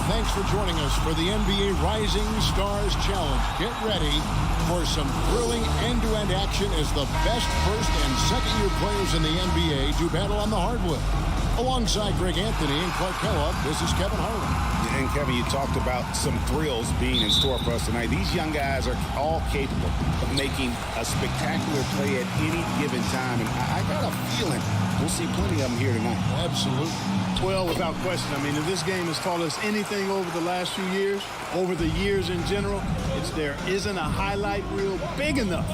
thanks for joining us for the NBA Rising Stars Challenge. Get ready for some thrilling end-to-end action as the best first and second-year players in the NBA do battle on the hardwood. Alongside Greg Anthony and Clark Kellogg, this is Kevin Harlan. And Kevin, you talked about some thrills being in store for us tonight. These young guys are all capable of making a spectacular play at any given time. And I got a feeling we'll see plenty of them here tonight. Absolutely. Well, without question. I mean, if this game has taught us anything over the last few years, over the years in general, it's there isn't a highlight reel big enough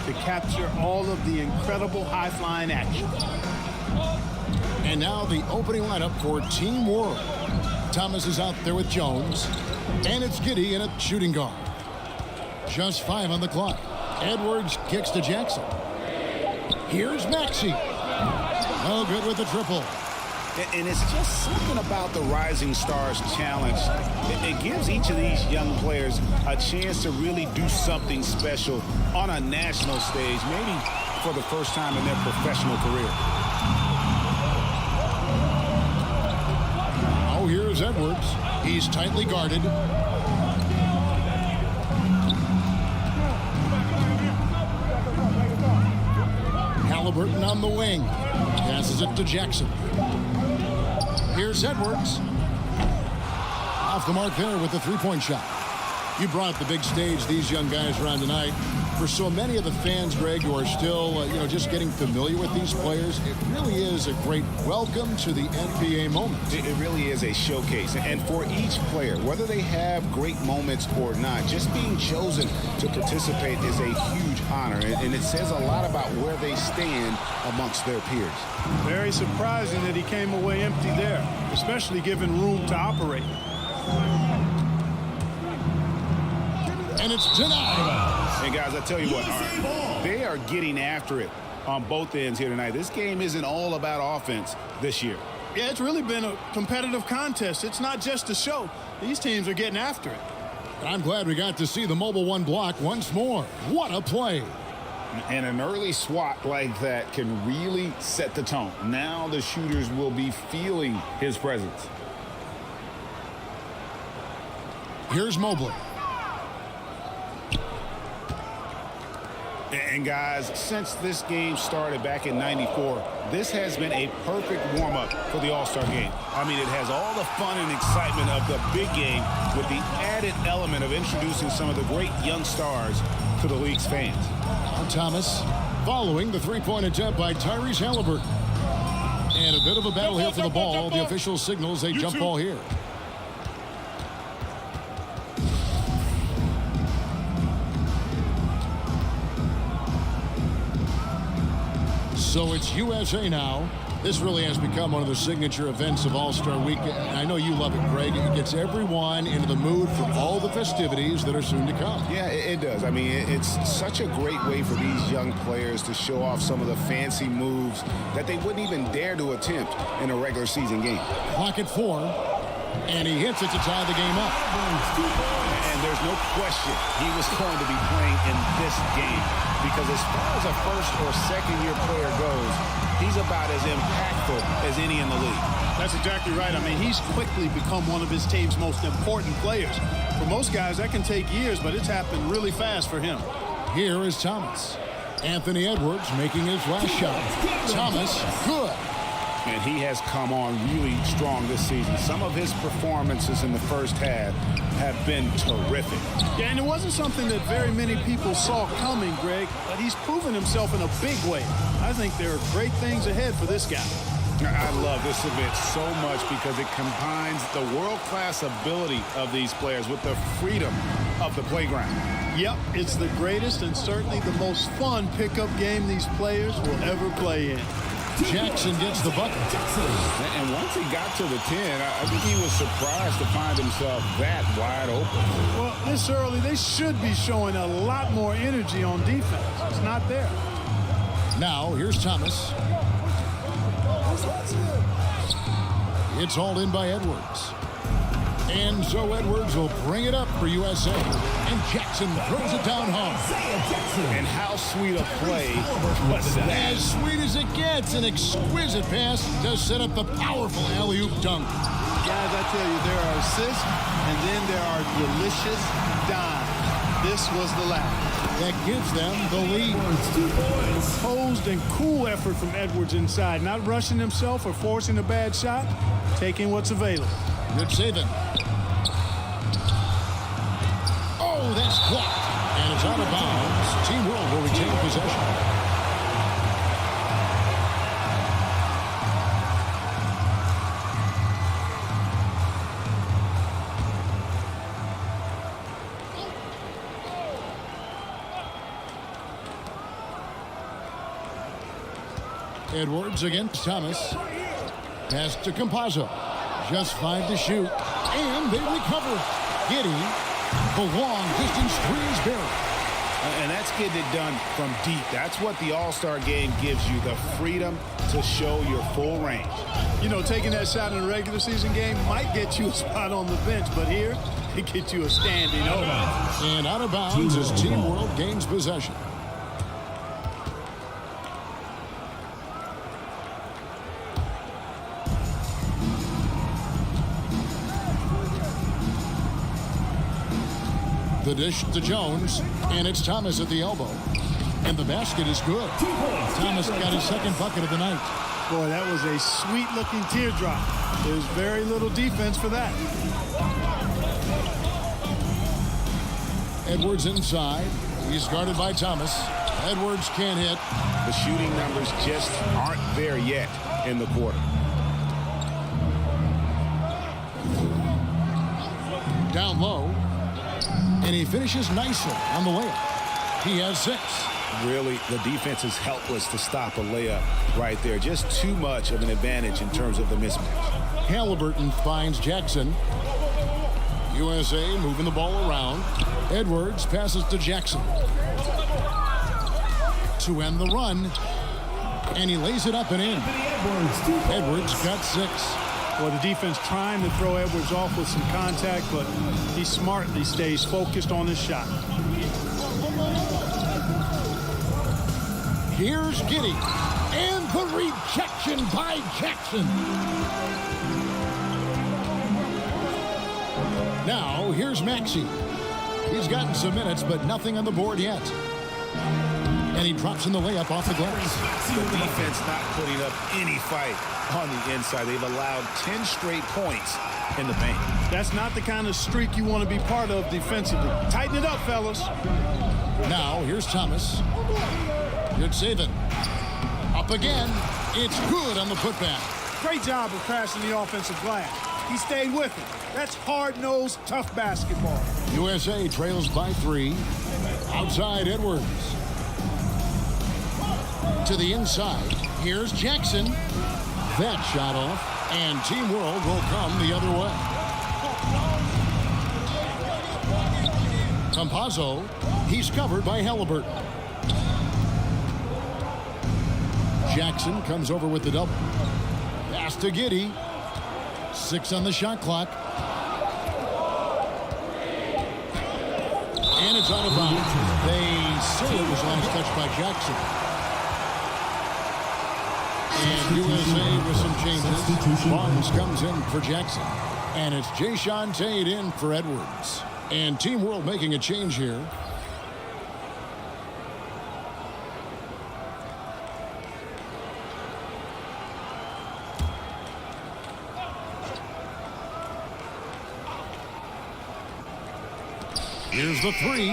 to capture all of the incredible high-flying action. And now the opening lineup for Team World. Thomas is out there with Jones. And it's Giddey in at shooting guard. Just 5 on the clock. Edwards kicks to Jackson. Here's Maxey. No good with the triple. And it's just something about the Rising Stars Challenge. It gives each of these young players a chance to really do something special on a national stage, maybe for the first time in their professional career. Oh, here's Edwards. He's tightly guarded. Halliburton on the wing. Passes it to Jackson. Here's Edwards. Off the mark there with the three-point shot. You brought the big stage these young guys are on tonight. For so many of the fans, Greg, who are still, just getting familiar with these players, it really is a great welcome to the NBA moment. It really is a showcase. And for each player, whether they have great moments or not, just being chosen to participate is a huge honor. And it says a lot about where they stand amongst their peers. Very surprising that he came away empty there, especially given room to operate. And it's denied. And guys, I tell you what, they are getting after it on both ends here tonight. This game isn't all about offense this year. Yeah, it's really been a competitive contest. It's not just a show. These teams are getting after it. I'm glad we got to see the Mobile One block once more. What a play. And an early swat like that can really set the tone. Now the shooters will be feeling his presence. Here's Mobley. And guys, since this game started back in '94, this has been a perfect warm-up for the All-Star game. I mean, it has all the fun and excitement of the big game with the added element of introducing some of the great young stars to the league's fans. Thomas following the three-point attempt by Tyrese Halliburton. And a bit of a battle here for the ball. The official signals a jump ball here. So it's USA now. This really has become one of the signature events of All-Star Week. I know you love it, Greg. It gets everyone into the mood for all the festivities that are soon to come. Yeah, it does. I mean, it's such a great way for these young players to show off some of the fancy moves that they wouldn't even dare to attempt in a regular season game. Clock at 4, and he hits it to tie the game up. And there's no question he was going to be playing in this game because as far as a first or second year player goes, he's about as impactful as any in the league. That's exactly right. I mean, he's quickly become one of his team's most important players. For most guys, that can take years, but it's happened really fast for him. Here is Thomas. Anthony Edwards making his last shot. Thomas, good. And he has come on really strong this season. Some of his performances in the first half have been terrific. Yeah, and it wasn't something that very many people saw coming, Greg, but he's proven himself in a big way. I think there are great things ahead for this guy. I love this event so much because it combines the world-class ability of these players with the freedom of the playground. Yep, it's the greatest and certainly the most fun pickup game these players will ever play in. Jackson gets the bucket. And once he got to the 10, I think he was surprised to find himself that wide open. Well, this early, they should be showing a lot more energy on defense. It's not there. Now, here's Thomas. It's hauled in by Edwards. And so Edwards will bring it up for USA. And Jackson throws it down home. And how sweet a play was that? As sweet as it gets, an exquisite pass to set up the powerful alley-oop dunk. guys, I tell you, there are assists, and then there are delicious dimes. This was the last. That gives them the lead. Composed and cool effort from Edwards inside, not rushing himself or forcing a bad shot, taking what's available. Good saving. Oh, that's blocked. And it's out of bounds. Team World will retain possession. Edwards against Thomas. Pass to Campazzo. Just 5 to shoot. And they recover. Giddey. The long distance three is buried. And that's getting it done from deep. That's what the All-Star game gives you, the freedom to show your full range. You know, taking that shot in a regular season game might get you a spot on the bench, but here, it gets you a standing ovation. And out of bounds as Team World gains possession. The dish to Jones, and it's Thomas at the elbow. And the basket is good. Thomas got his second bucket of the night. Boy, that was a sweet-looking teardrop. There's very little defense for that. Edwards inside. He's guarded by Thomas. Edwards can't hit. The shooting numbers just aren't there yet in the quarter. Down low. And he finishes nicely on the layup. He has 6. Really, the defense is helpless to stop a layup right there. Just too much of an advantage in terms of the mismatch. Halliburton finds Jackson. USA moving the ball around. Edwards passes to Jackson. To end the run. And he lays it up and in. Edwards got 6. Well, the defense trying to throw Edwards off with some contact, but he smartly stays focused on his shot. Here's Giddey. And the rejection by Jackson. Now, here's Maxey. He's gotten some minutes, but nothing on the board yet. And he drops in the layup off the glass. The defense not putting up any fight on the inside. They've allowed 10 straight points in the paint. That's not the kind of streak you want to be part of defensively. Tighten it up, fellas. Now, here's Thomas. Good saving. Up again. It's good on the putback. Great job of crashing the offensive glass. He stayed with it. That's hard-nosed, tough basketball. USA trails by 3. Outside Edwards. To the inside. Here's Jackson. That shot off. And Team World will come the other way. Campazzo. He's covered by Halliburton. Jackson comes over with the double. Pass to Giddey. 6 on the shot clock. And it's out of bounds. They say it was last touched by Jackson. And USA with some changes. Barnes comes in for Jackson. And it's Jae'Sean Tate in for Edwards. And Team World making a change here. Here's the 3.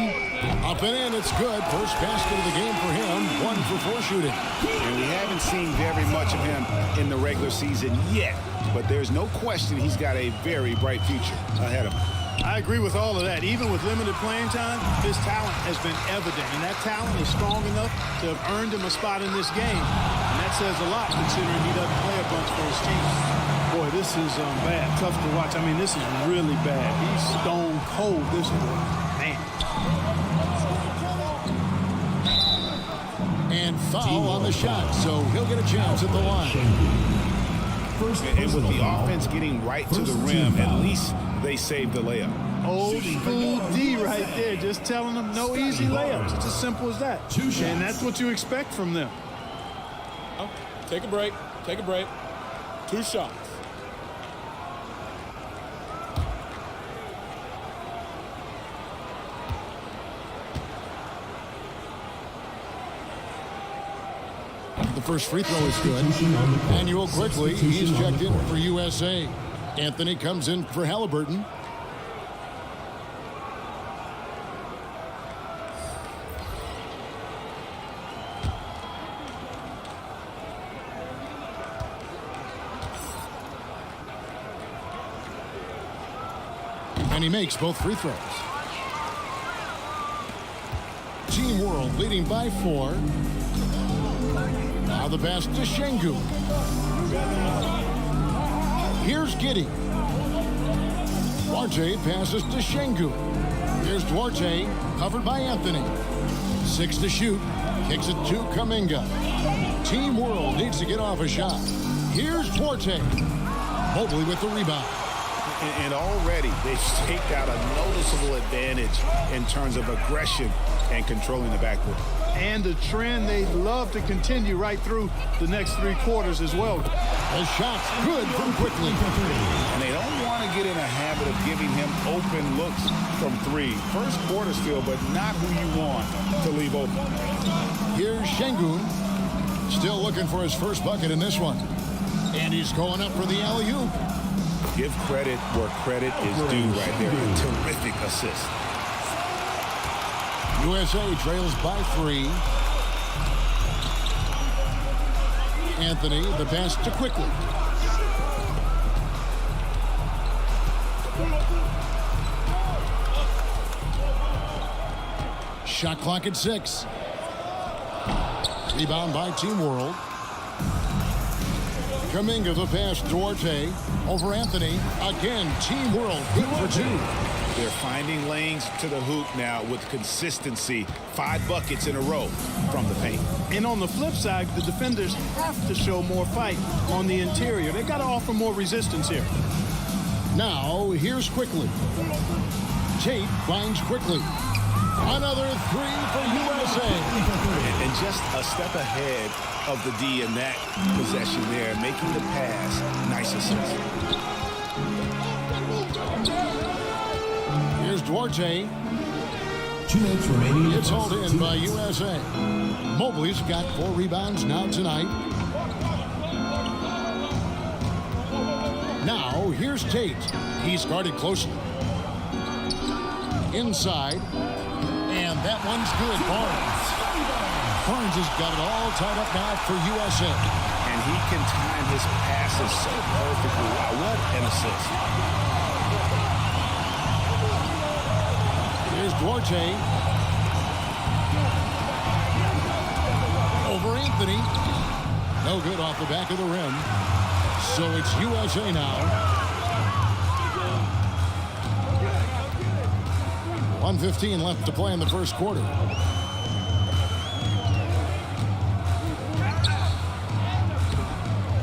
Up and in, it's good. First basket of the game for him. 1 for 4 shooting. And we haven't seen very much of him in the regular season yet. But there's no question he's got a very bright future ahead of him. I agree with all of that. Even with limited playing time, his talent has been evident. And that talent is strong enough to have earned him a spot in this game. And that says a lot considering he doesn't play a bunch for his team. Boy, this is bad. Tough to watch. I mean, this is really bad. He's stone cold, this boy. Man. And foul on the shot, so he'll get a chance at the line. And with the offense getting right to the rim, at least they saved the layup. Old school D right there, just telling them no easy layups. It's as simple as that. And that's what you expect from them. Take a break. Take a break. 2 shots. The first free throw is good. Manuel quickly, he's checked in for USA. Anthony comes in for Halliburton. And he makes both free throws. Team World leading by 4. Now the pass to Şengün. Here's Giddey. Duarte passes to Şengün. Here's Duarte, covered by Anthony. 6 to shoot. Kicks it to Kuminga. Team World needs to get off a shot. Here's Duarte. Mobley with the rebound. And already they've staked out a noticeable advantage in terms of aggression and controlling the backcourt. And a trend they'd love to continue right through the next 3 quarters as well. The shot's good from quickly. And they don't want to get in a habit of giving him open looks from 3. First quarter still, but not who you want to leave open. Here's Şengün. Still looking for his first bucket in this one. And he's going up for the alley-oop. Give credit where credit is due right there. A terrific assist. USA trails by 3. Anthony, the pass to quickly. Shot clock at 6. Rebound by Team World. Kuminga the pass, Duarte over Anthony. Again, Team World 8 for 2. They're finding lanes to the hoop now with consistency. 5 buckets in a row from the paint. And on the flip side, the defenders have to show more fight on the interior. They've got to offer more resistance here. Now, here's quickly. Tate finds quickly. Another 3 for USA. And just a step ahead of the D in that possession there, making the pass. Nice assist. Here's Duarte. 2 minutes remaining. It's hauled in by USA. Mobley's got 4 rebounds now tonight. Now, here's Tate. He's guarded closely. Inside. And that one's good. Barnes has got it all tied up now for USA. And he can time his passes so perfectly. Wow, what an assist. Here's Duarte. Over Anthony. No good off the back of the rim. So it's USA now. 1:15 left to play in the first quarter.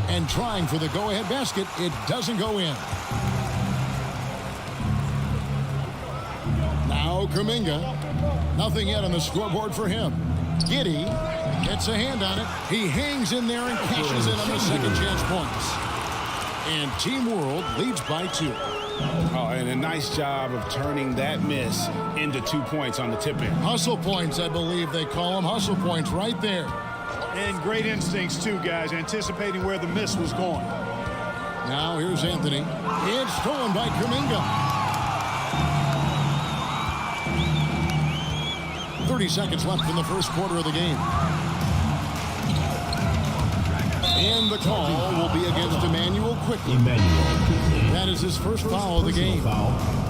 And trying for the go-ahead basket. It doesn't go in. Now Kuminga. Nothing yet on the scoreboard for him. Giddey gets a hand on it. He hangs in there and cashes in on the second chance points. And Team World leads by 2. Oh, and a nice job of turning that miss into 2 points on the tip-in. Hustle points, I believe they call them. Hustle points right there. And great instincts, too, guys, anticipating where the miss was going. Now here's Anthony. It's stolen by Kuminga. 30 seconds left in the first quarter of the game. And the call will be against Immanuel Quickley. That is his first foul of the game.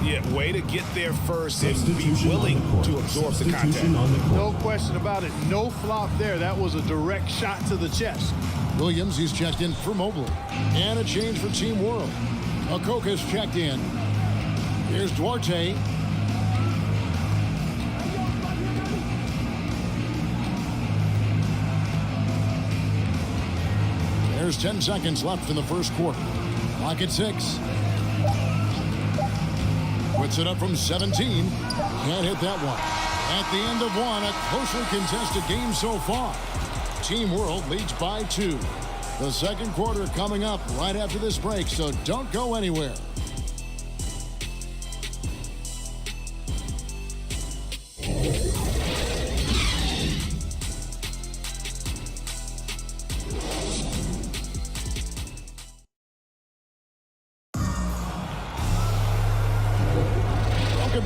Yeah, way to get there first and be willing to absorb the contact. No question about it. No flop there. That was a direct shot to the chest. Williams, he's checked in for Mobley. And a change for Team World. Okoka's checked in. Here's Duarte. There's 10 seconds left in the first quarter. Clock at 6. Puts it up from 17. Can't hit that one. At the end of one, a closely contested game so far. Team World leads by 2. The second quarter coming up right after this break, so don't go anywhere.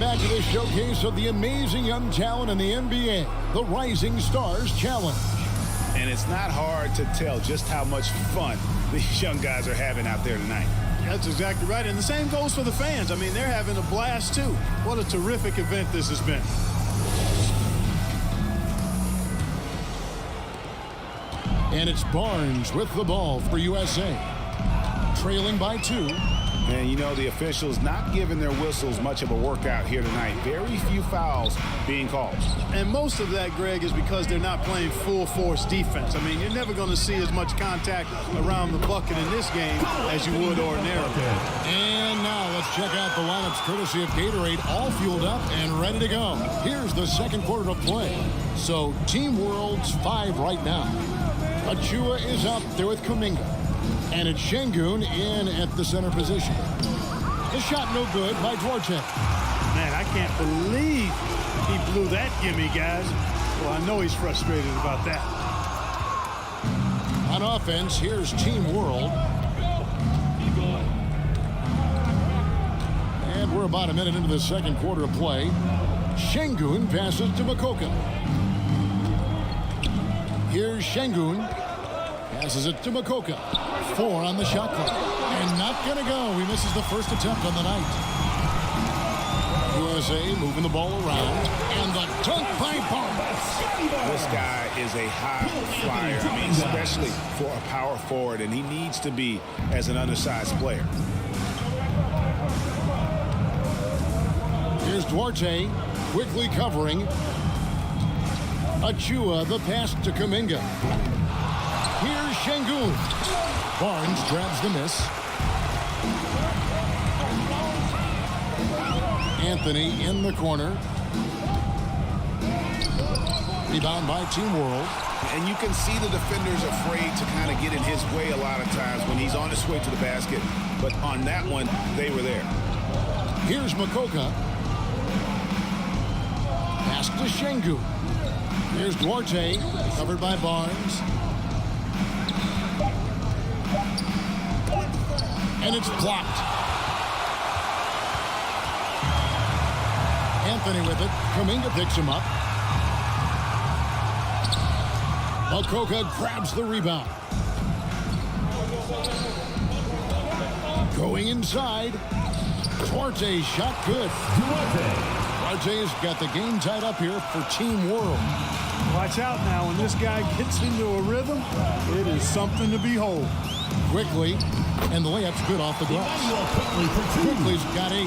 back to the showcase of the amazing young talent in the NBA, the Rising Stars Challenge. And it's not hard to tell just how much fun these young guys are having out there tonight. That's exactly right. And the same goes for the fans. I mean, they're having a blast, too. What a terrific event this has been. And it's Barnes with the ball for USA. Trailing by 2. And, you know, the officials not giving their whistles much of a workout here tonight. Very few fouls being called. And most of that, Greg, is because they're not playing full-force defense. I mean, you're never going to see as much contact around the bucket in this game as you would ordinarily. And now let's check out the lineups courtesy of Gatorade, all fueled up and ready to go. Here's the second quarter of play. So Team World's 5 right now. Achua is up there with Kuminga. And it's Şengün in at the center position. The shot no good by Duarte. Man, I can't believe he blew that gimme, guys. Well, I know he's frustrated about that. On offense, here's Team World. And we're about a minute into the second quarter of play. Şengün passes to Mokoka. Here's Şengün. Passes it to Mokoka. 4 on the shot clock. And not going to go. He misses the first attempt on the night. USA moving the ball around. And the dunk by Barnes. This guy is a high flyer. I mean, especially for a power forward. And he needs to be as an undersized player. Here's Duarte quickly covering. Achua, the pass to Kuminga. Here's Şengün. Barnes grabs the miss. Anthony in the corner. Rebound by Team World. And you can see the defenders afraid to kind of get in his way a lot of times when he's on his way to the basket. But on that one, they were there. Here's Mokoka. Pass to Şengün. Here's Duarte, covered by Barnes. And it's blocked. Anthony with it. Kuminga picks him up. Mokoka grabs the rebound. Going inside. Duarte shot good. Duarte's got the game tied up here for Team World. Watch out now. When this guy gets into a rhythm, it is something to behold. Quickly, and the layup's good off the glass. Quickly's got 8.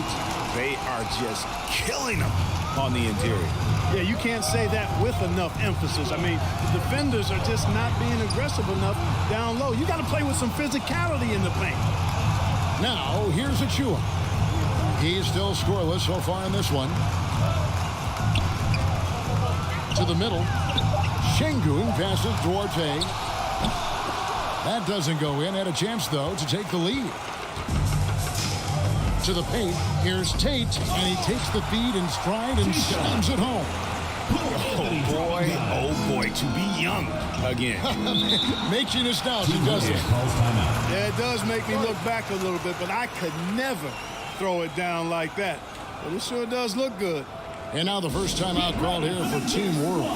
They are just killing them on the interior. Yeah, you can't say that with enough emphasis. I mean, the defenders are just not being aggressive enough down low. You got to play with some physicality in the paint. Now, here's Achua. He's still scoreless so far in this one. To the middle. Şengün passes Duarte. That doesn't go in. Had a chance, though, to take the lead. To the paint. Here's Tate, and he takes the feed in stride and slams it home. Oh boy, to be young again. Makes you nostalgic, doesn't it? Yeah, it does make me look back a little bit, but I could never throw it down like that. But it sure does look good. And now the first timeout called here for Team World.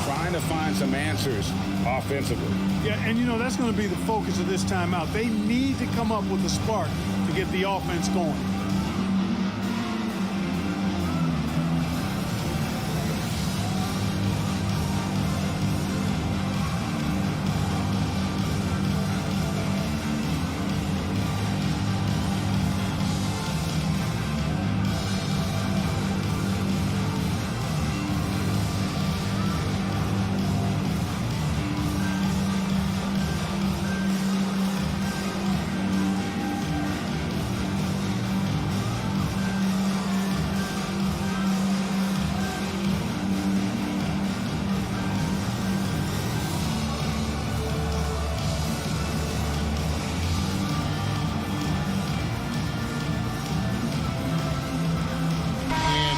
Trying to find some answers offensively. Yeah, and you know, that's going to be the focus of this timeout. They need to come up with a spark to get the offense going.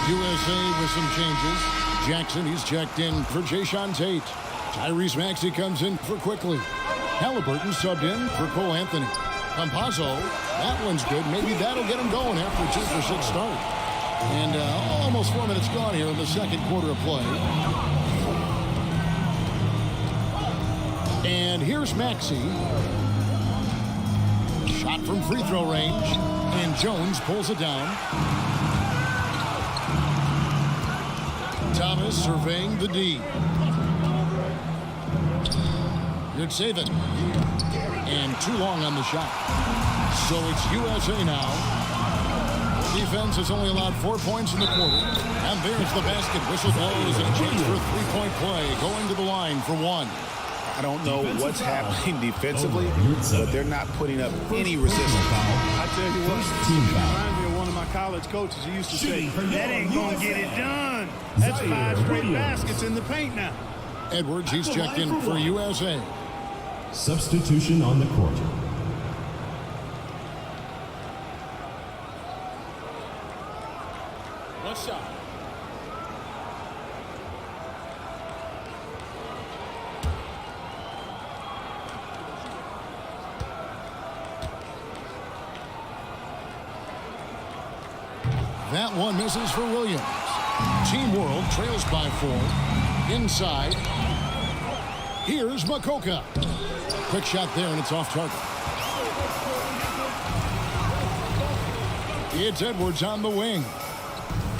USA with some changes. Jackson, he's checked in for Jae'Sean Tate. Tyrese Maxey comes in for Quickly. Halliburton subbed in for Cole Anthony. Campazzo, that one's good. Maybe that'll get him going after a 2-for-6 start. And almost 4 minutes gone here in the second quarter of play. And here's Maxey. Shot from free throw range. And Jones pulls it down. Thomas surveying the D. Good save it. And too long on the shot. So it's USA now. Defense has only allowed 4 points in the quarter. And there's the basket. Whistle blows and a chance for a three-point play. Going to the line for one. I don't know what's happening defensively, but they're not putting up any resistance. I tell you what, it reminds me of one of my college coaches. He used to say, that ain't going to get it done. That's 5 straight baskets in the paint now. Edwards, he's checked in for USA. Substitution on the court. One shot. That one misses for Williams. Team World trails by 4. Inside. Here's Makoka. Quick shot there, and it's off target. It's Edwards on the wing.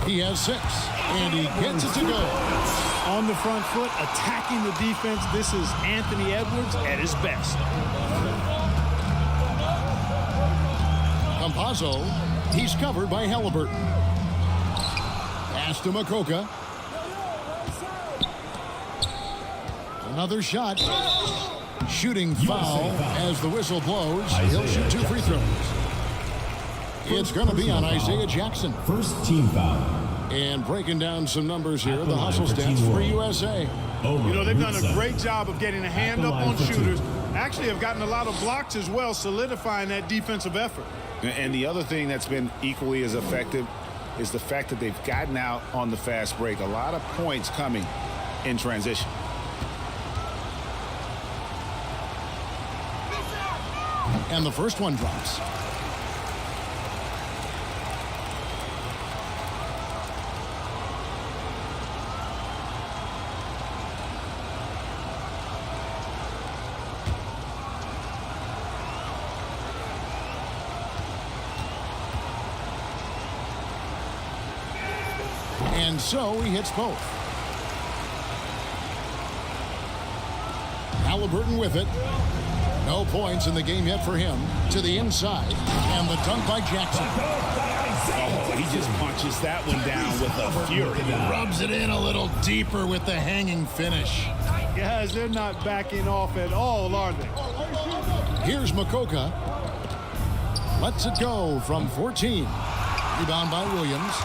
He has 6, and he gets it to go. On the front foot, attacking the defense. This is Anthony Edwards at his best. Campazzo, he's covered by Halliburton. Pass to Makoka. Another shot. Shooting foul as the whistle blows. He'll shoot 2 free throws. It's going to be on Isaiah Jackson. First team foul. And breaking down some numbers here, the hustle stats for USA. You know, they've done a great job of getting a hand up on shooters. Actually have gotten a lot of blocks as well, solidifying that defensive effort. And the other thing that's been equally as effective is the fact that they've gotten out on the fast break. A lot of points coming in transition. And the first one drops. And so he hits both. Halliburton with it. No points in the game yet for him. To the inside. And the dunk by Jackson. Oh, he just punches that one down with a fury. Rubs it in a little deeper with the hanging finish. Guys, they're not backing off at all, are they? Here's Makoka. Lets it go from 14. Rebound by Williams.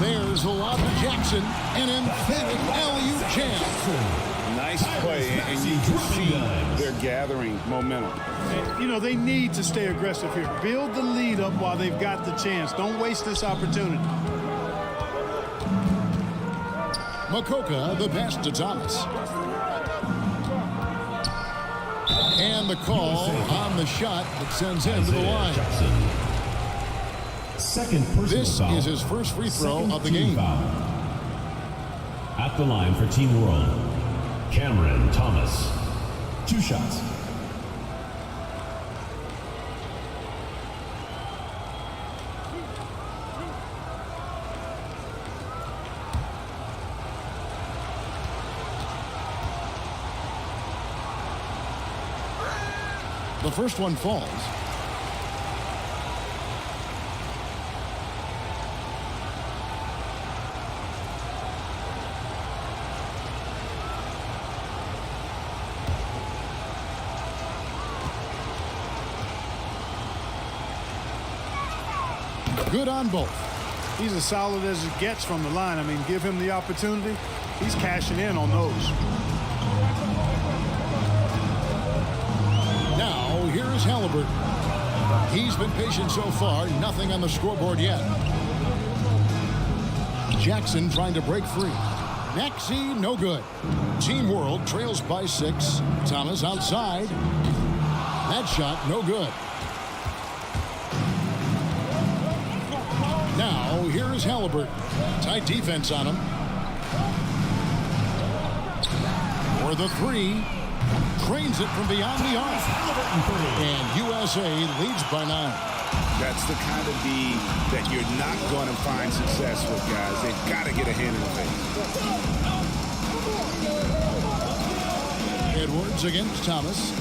There's a lob to Jackson. An emphatic alley-oop jam. Nice play, and you can see they're gathering momentum. And, you know, they need to stay aggressive here. Build the lead up while they've got the chance. Don't waste this opportunity. Makoka, the pass to Thomas. And the call on the shot that sends him to the line. Second personal This foul. is his first free throw Second of the team game. Foul. At the line for Team World, Cameron Thomas. 2 shots. The first one falls. Good on both. He's as solid as it gets from the line. I mean, give him the opportunity. He's cashing in on those. Now, here is Halliburton. He's been patient so far. Nothing on the scoreboard yet. Jackson trying to break free. Maxey, no good. Team World trails by 6. Thomas outside. That shot, no good. Now, here is Halliburton. Tight defense on him. For the three. Trains it from beyond the arc. And USA leads by 9. That's the kind of D that you're not going to find success with, guys. They've got to get a hand in the face. Edwards against Thomas.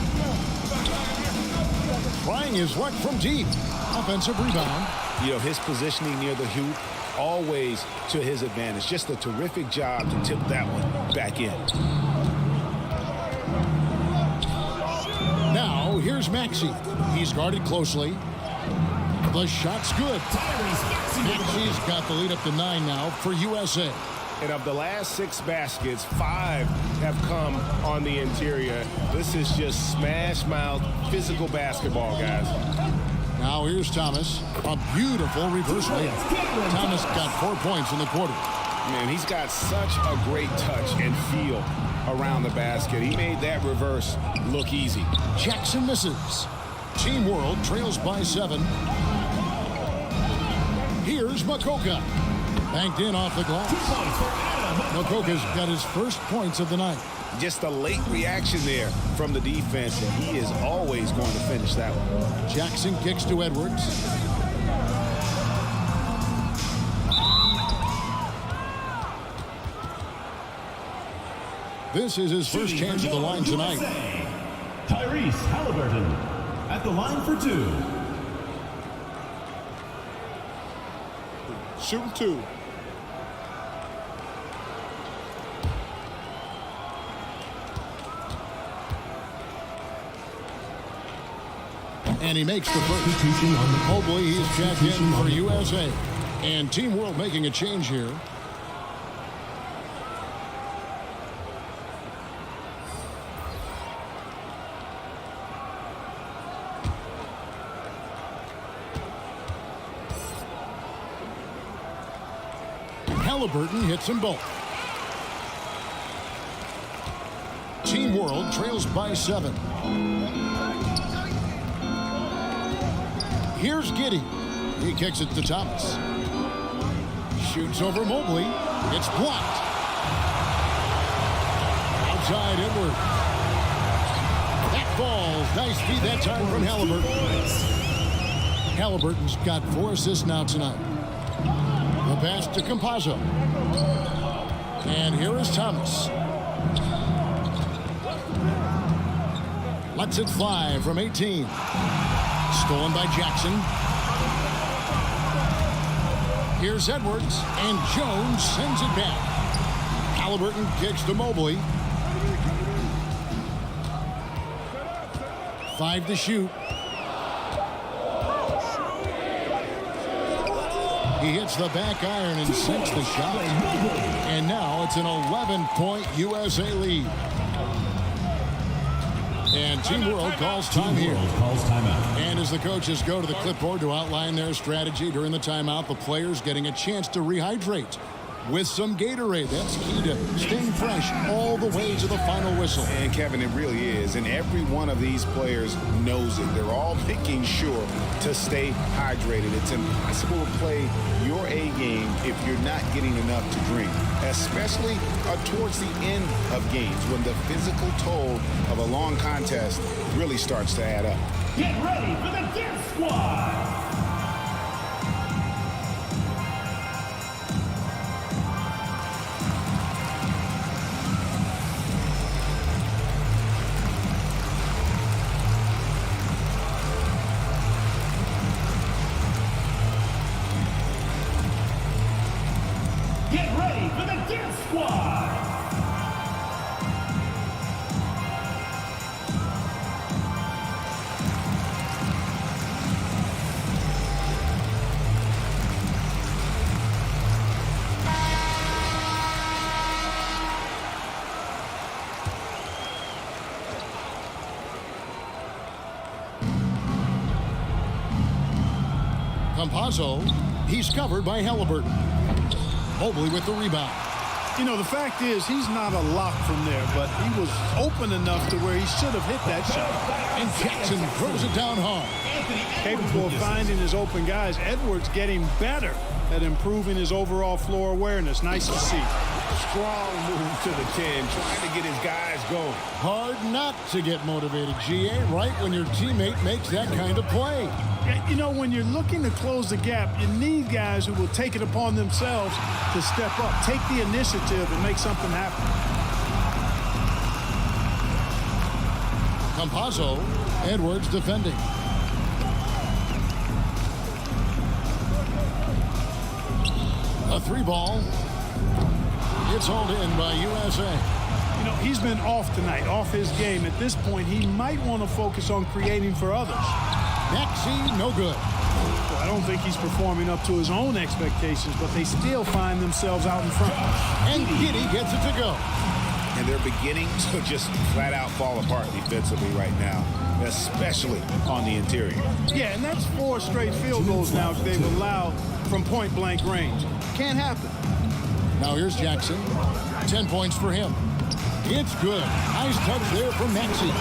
Trying his luck from deep. Offensive rebound. You know, his positioning near the hoop, always to his advantage. Just a terrific job to tip that one back in. Now, here's Maxey. He's guarded closely. The shot's good. Maxey's got the lead up to 9 now for USA. And of the last 6 baskets, 5 have come on the interior. This is just smash-mouth physical basketball, guys. Now here's Thomas. A beautiful reverse layup. Thomas got 4 points in the quarter. Man, he's got such a great touch and feel around the basket. He made that reverse look easy. Jackson misses. Team World trails by 7. Here's Makoka. Banked in off the glass. Makoka's got his first points of the night. Just a late reaction there from the defense, and he is always going to finish that one. Jackson kicks to Edwards. This is his first chance at the line tonight. Tyrese Halliburton at the line for 2. Shooting 2. And he makes the first. Mobley, he's checked in for USA. And Team World making a change here. Halliburton hits them both. Team World trails by 7. Here's Giddey. He kicks it to Thomas. Shoots over Mobley. It's blocked. Outside Edwards. That falls. Nice feed that time from Halliburton. Halliburton's got 4 assists now tonight. The pass to Campazzo. And here is Thomas. Lets it fly from 18. Stolen by Jackson. Here's Edwards, and Jones sends it back. Halliburton kicks to Mobley. 5 to shoot. He hits the back iron and sinks the shot. And now it's an 11-point USA lead. And Team World calls time here. And as the coaches go to the clipboard to outline their strategy during the timeout, the players getting a chance to rehydrate with some Gatorade. That's key to staying fresh all the way to the final whistle. And Kevin, it really is. And every one of these players knows it. They're all making sure to stay hydrated. It's impossible to play your A game if you're not getting enough to drink, especially towards the end of games when the physical toll of a long contest really starts to add up. Get ready for the Dance Squad! Get ready for the Dance Squad! Campazzo, he's covered by Halliburton. Mobley with the rebound. You know, the fact is he's not a lock from there, but he was open enough to where he should have hit that shot. And Jackson throws it down hard. Capable of finding his open guys. Edwards getting better at improving his overall floor awareness. Nice to see. Strong move to the 10, trying to get his guys going. Hard not to get motivated, GA, right when your teammate makes that kind of play. You know, when you're looking to close the gap, you need guys who will take it upon themselves to step up, take the initiative, and make something happen. Campazzo, Edwards defending. A 3-ball. It's hauled in by USA. You know, he's been off tonight, off his game. At this point, he might want to focus on creating for others. Maxey, no good. Well, I don't think he's performing up to his own expectations, but they still find themselves out in front. And Giddey gets it to go. And they're beginning to just flat out fall apart defensively right now, especially on the interior. Yeah, and that's 4 straight field goals now they've allowed from point-blank range. Can't happen. Now here's Jackson. 10 points for him. It's good. Nice touch there from Maxey.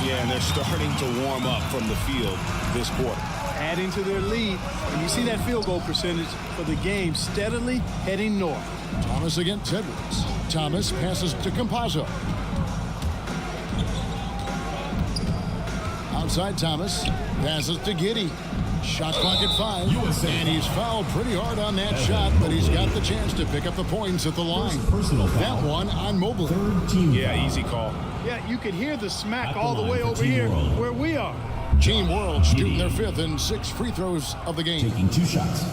Yeah, and they're starting to warm up from the field this quarter. Adding to their lead, and you see that field goal percentage for the game steadily heading north. Thomas against Edwards. Thomas passes to Campazzo. Outside Thomas. Passes to Giddey. Shot clock at 5. And he's fouled pretty hard on that shot, but he's got the chance to pick up the points at the line. That one on Mobley. Yeah, easy call. Yeah, you could hear the smack all the way over here where we are. Team World shooting their 5th and 6th free throws of the game. Taking 2 shots.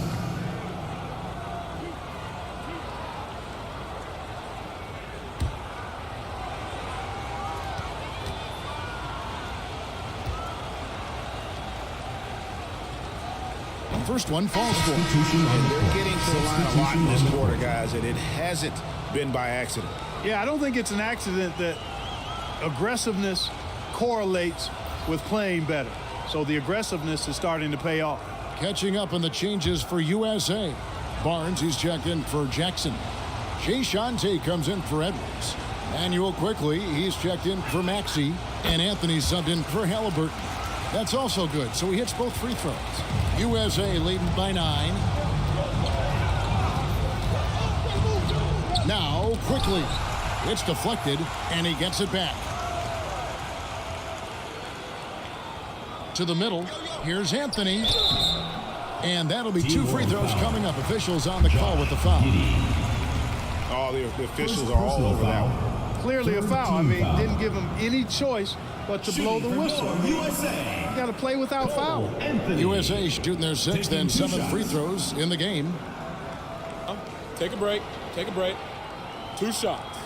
First one falls for. And they're getting to the line a lot in this quarter, guys, and it hasn't been by accident. Yeah, I don't think it's an accident that aggressiveness correlates with playing better. So the aggressiveness is starting to pay off. Catching up on the changes for USA. Barnes, he's checked in for Jackson. Jay Shante comes in for Edwards. Manuel quickly, he's checked in for Maxey. And Anthony subbed in for Halliburton. That's also good, so he hits both free throws. USA leading by 9. Now, quickly. It's deflected, and he gets it back. To the middle. Here's Anthony. And that'll be 2 free throws coming up. Officials on the call with the foul. Oh, the officials are all over that one. Clearly a foul. I mean, didn't give him any choice but to blow the whistle. You got to play without foul. USA shooting their 6th and 7th free throws in the game. Take a break. Take a break. 2 shots.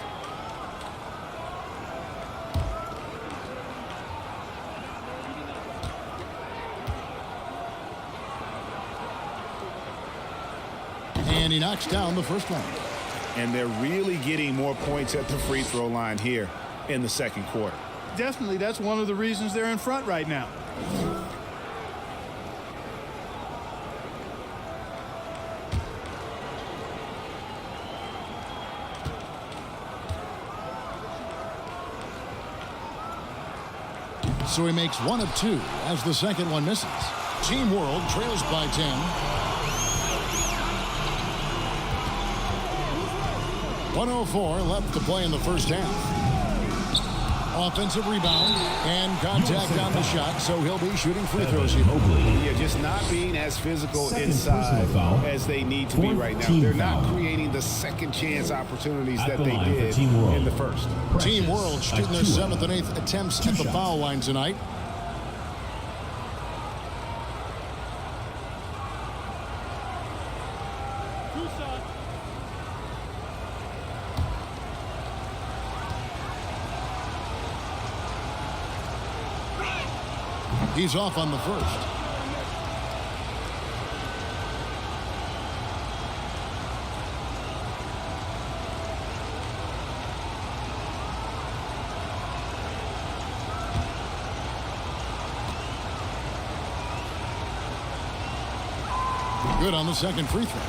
And he knocks down the first one. And they're really getting more points at the free throw line here in the second quarter. Definitely, that's one of the reasons they're in front right now. So he makes 1 of 2 as the second one misses. Team World trails by 10. 1:04 left to play in the first half. Offensive rebound and contact on the shot, so he'll be shooting free throws here. Yeah, just not being as physical inside as they need to be right now. They're not creating the second chance opportunities that they did in the first. Team World shooting their 7th and 8th attempts at the foul line tonight. He's off on the first. Good on the second free throw.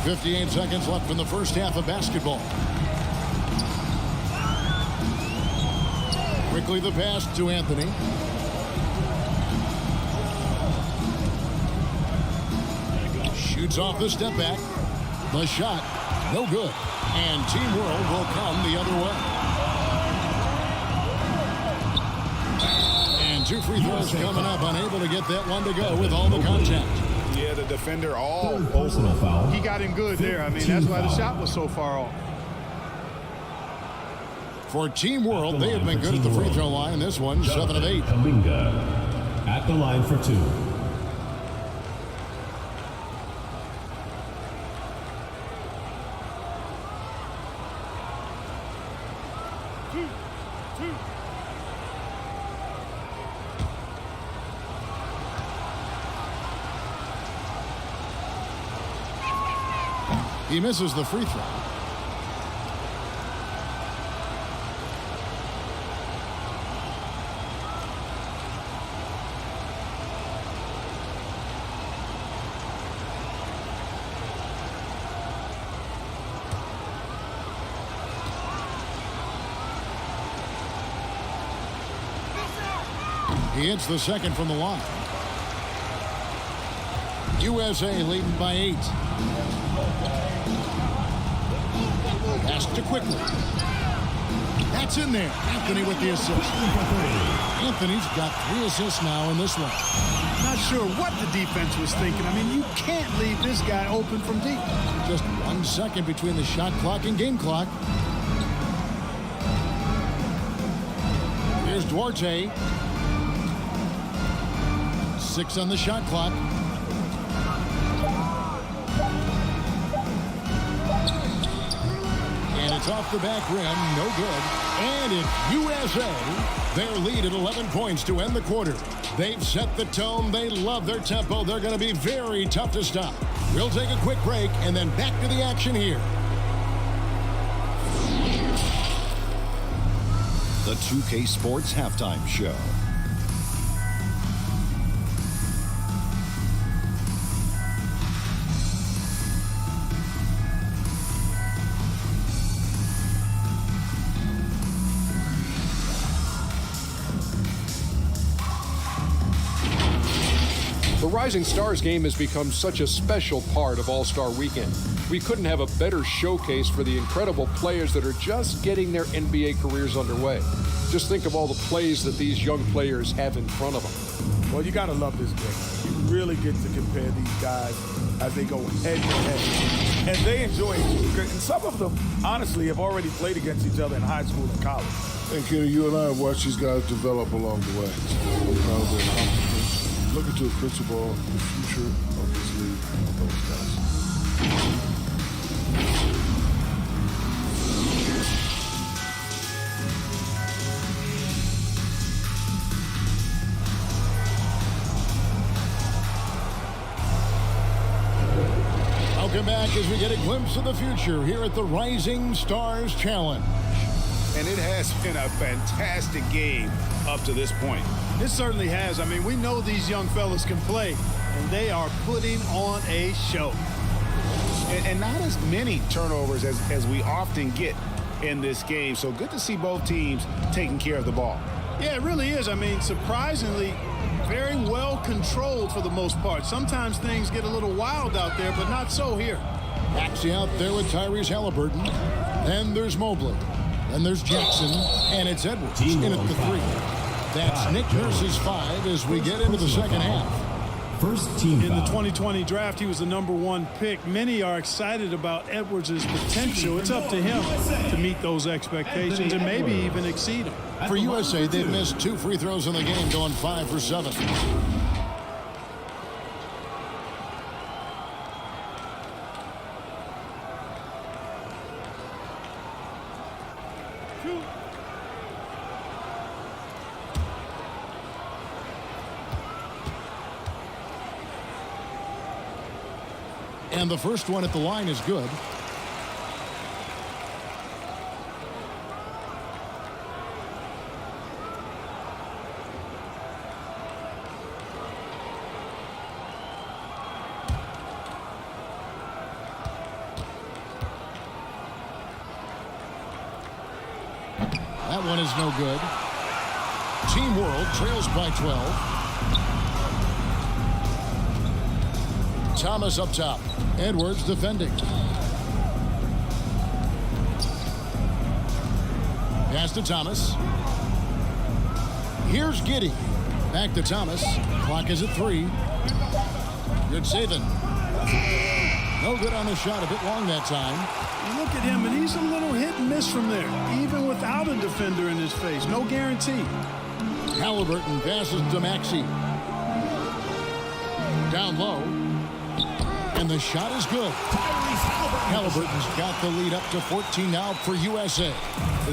58 seconds left in the first half of basketball. Quickly the pass to Anthony. Shoots off the step back. The shot, no good. And Team World will come the other way. And 2 free throws coming up. Unable to get that one to go with all the contact. Yeah, the defender all Personal over. foul. He got him good there. I mean, that's why the shot was so far off. For Team World, they have been good at the free throw line. This one, 7 of 8. Kuminga at the line for 2. He misses the free throw. He hits the second from the line. USA leading by 8. Pass to Quickly. That's in there. Anthony with the assist. Anthony's got 3 assists now in this one. Not sure what the defense was thinking. I mean, you can't leave this guy open from deep. Just 1 second between the shot clock and game clock. Here's Duarte. 6 on the shot clock. And it's off the back rim, no good. And it's USA. Their lead at 11 points to end the quarter. They've set the tone. They love their tempo. They're going to be very tough to stop. We'll take a quick break and then back to the action here. The 2K Sports Halftime Show. The Rising Stars game has become such a special part of All-Star Weekend. We couldn't have a better showcase for the incredible players that are just getting their NBA careers underway. Just think of all the plays that these young players have in front of them. Well, you got to love this game. You really get to compare these guys as they go head to head. And they enjoy it. And some of them, honestly, have already played against each other in high school and college. Hey, Kenny, you and I have watched these guys develop along the way. I'm proud of their accomplishments. Look into a crystal ball, the future of this league of those guys. Welcome back as we get a glimpse of the future here at the Rising Stars Challenge. And it has been a fantastic game up to this point. It certainly has. I mean, we know these young fellas can play, and they are putting on a show. And not as many turnovers as we often get in this game. So good to see both teams taking care of the ball. Yeah, it really is. I mean, surprisingly, very well controlled for the most part. Sometimes things get a little wild out there, but not so here. Maxey out there with Tyrese Halliburton. Then there's Mobley. Then there's Jackson. And it's Edwards in at the 3. That's Nick Nurse's 5 as we get into the second half. First team In the foul. 2020 draft, he was the #1 pick. Many are excited about Edwards' potential. It's up to him to meet those expectations and maybe even exceed them. For USA, they've missed 2 free throws in the game, going 5 for 7. And the first one at the line is good. That one is no good. Team World trails by 12. Thomas up top. Edwards defending. Pass to Thomas. Here's Giddey. Back to Thomas. Clock is at 3. Good saving. No good on the shot. A bit long that time. You look at him, and he's a little hit and miss from there, even without a defender in his face. No guarantee. Halliburton passes to Maxey. Down low. And the shot is good. Halliburton's got the lead up to 14 now for USA.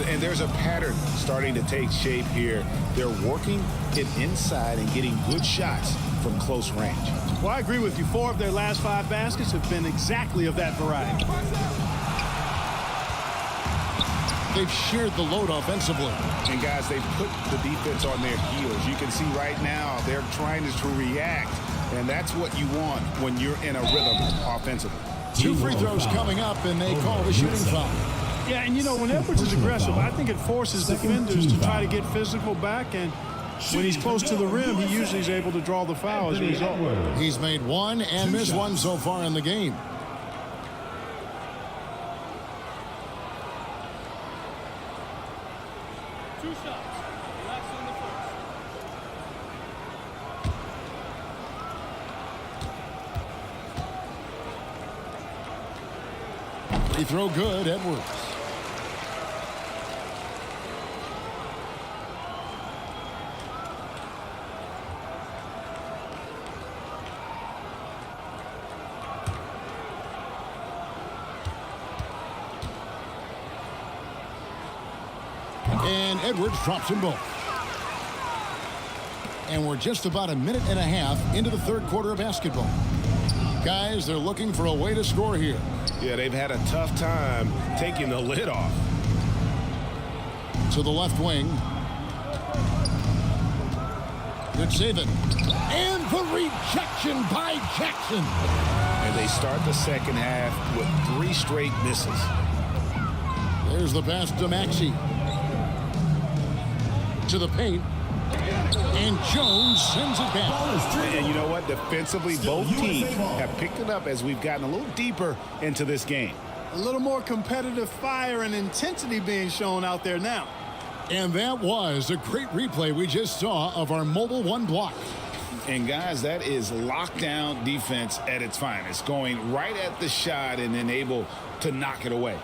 And there's a pattern starting to take shape here. They're working it inside and getting good shots from close range. Well, I agree with you. 4 of their last 5 baskets have been exactly of that variety. They've shared the load offensively. And guys, they've put the defense on their heels. You can see right now they're trying to react. And that's what you want when you're in a rhythm offensively. 2 free throws coming up, and they call the shooting foul. Yeah, and you know, when Edwards is aggressive, I think it forces defenders to try to get physical back, and when he's close to the rim, he usually is able to draw the foul as a result. He's made 1 and missed 1 so far in the game. Free throw good, Edwards. And Edwards drops them both. And we're just about a minute and a half into the 3rd quarter of basketball. Guys, they're looking for a way to score here. Yeah, they've had a tough time taking the lid off. To the left wing. Good saving. And the rejection by Jackson. And they start the second half with 3 straight misses. There's the pass to Maxey. To the paint. And Jones sends it back. And you know what? Defensively, both teams have picked it up as we've gotten a little deeper into this game. A little more competitive fire and intensity being shown out there now. And that was a great replay we just saw of our Mobile One block. And guys, that is lockdown defense at its finest, going right at the shot and then able to knock it away.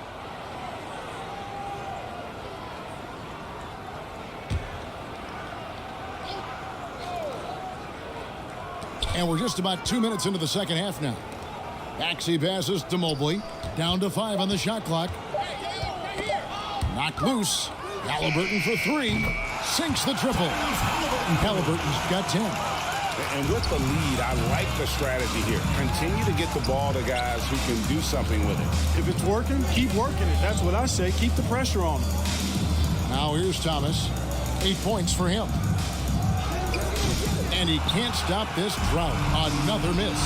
And we're just about 2 minutes into the second half now. Maxey passes to Mobley. Down to 5 on the shot clock. Knocked loose. Halliburton for 3. Sinks the triple. Halliburton's got 10. And with the lead, I like the strategy here. Continue to get the ball to guys who can do something with it. If it's working, keep working it. That's what I say. Keep the pressure on him. Now here's Thomas. 8 points for him. And he can't stop this drought. Another miss.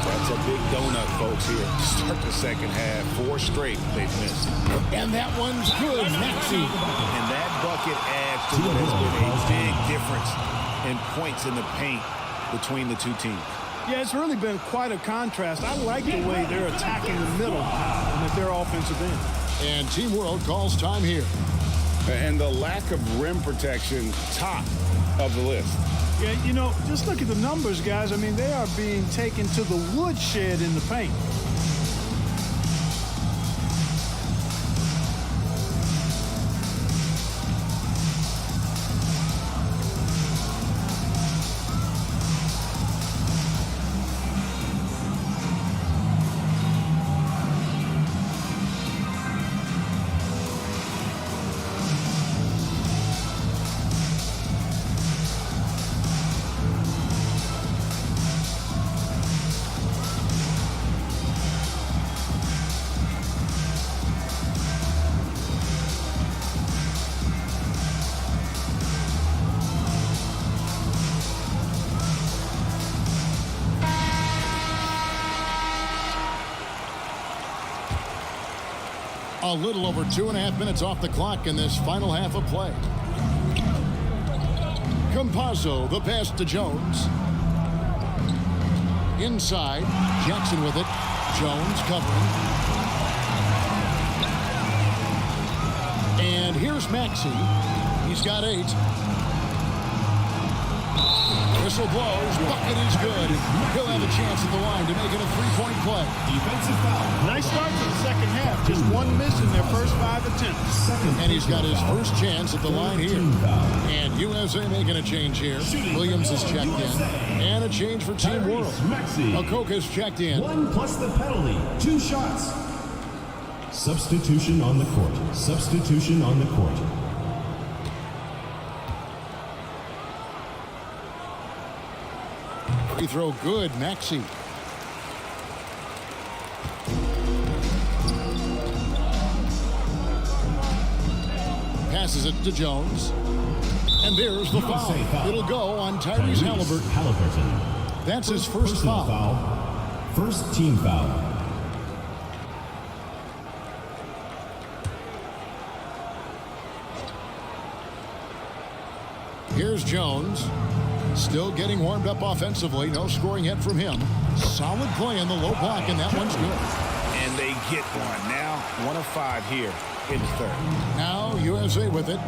That's a big donut, folks, here to start the second half. 4 straight they've missed. And that one's good, Maxey. And that bucket adds to what has been a big difference in points in the paint between the two teams. Yeah, it's really been quite a contrast. I like the way they're attacking the middle and at their offensive end. And Team World calls time here. And the lack of rim protection, top of the list. Yeah, you know, just look at the numbers, guys. I mean, they are being taken to the woodshed in the paint. A little over 2.5 minutes off the clock in this final half of play. Campazzo, the pass to Jones. Inside, Jackson with it. Jones covering. And here's Maxey. He's got 8. Whistle blows. Bucket is good. He'll have a chance at the line to make it a 3-point play. Defensive foul. Nice start to the second half. Just one miss in their first 5 attempts. And he's got his first chance at the line here. And USA making a change here. Williams is checked in. And a change for Team World. Okoka's checked in. 1 plus the penalty. 2 shots. Substitution on the court. Substitution on the court. Free throw good, Maxey. Passes it to Jones. And there's the foul. It'll go on Tyrese Halliburton. That's his first foul. First team foul. Here's Jones. Still getting warmed up offensively. No scoring yet from him. Solid play in the low block, and that one's good. And they get one. Now 1 of 5 here in the third. Now USA with it.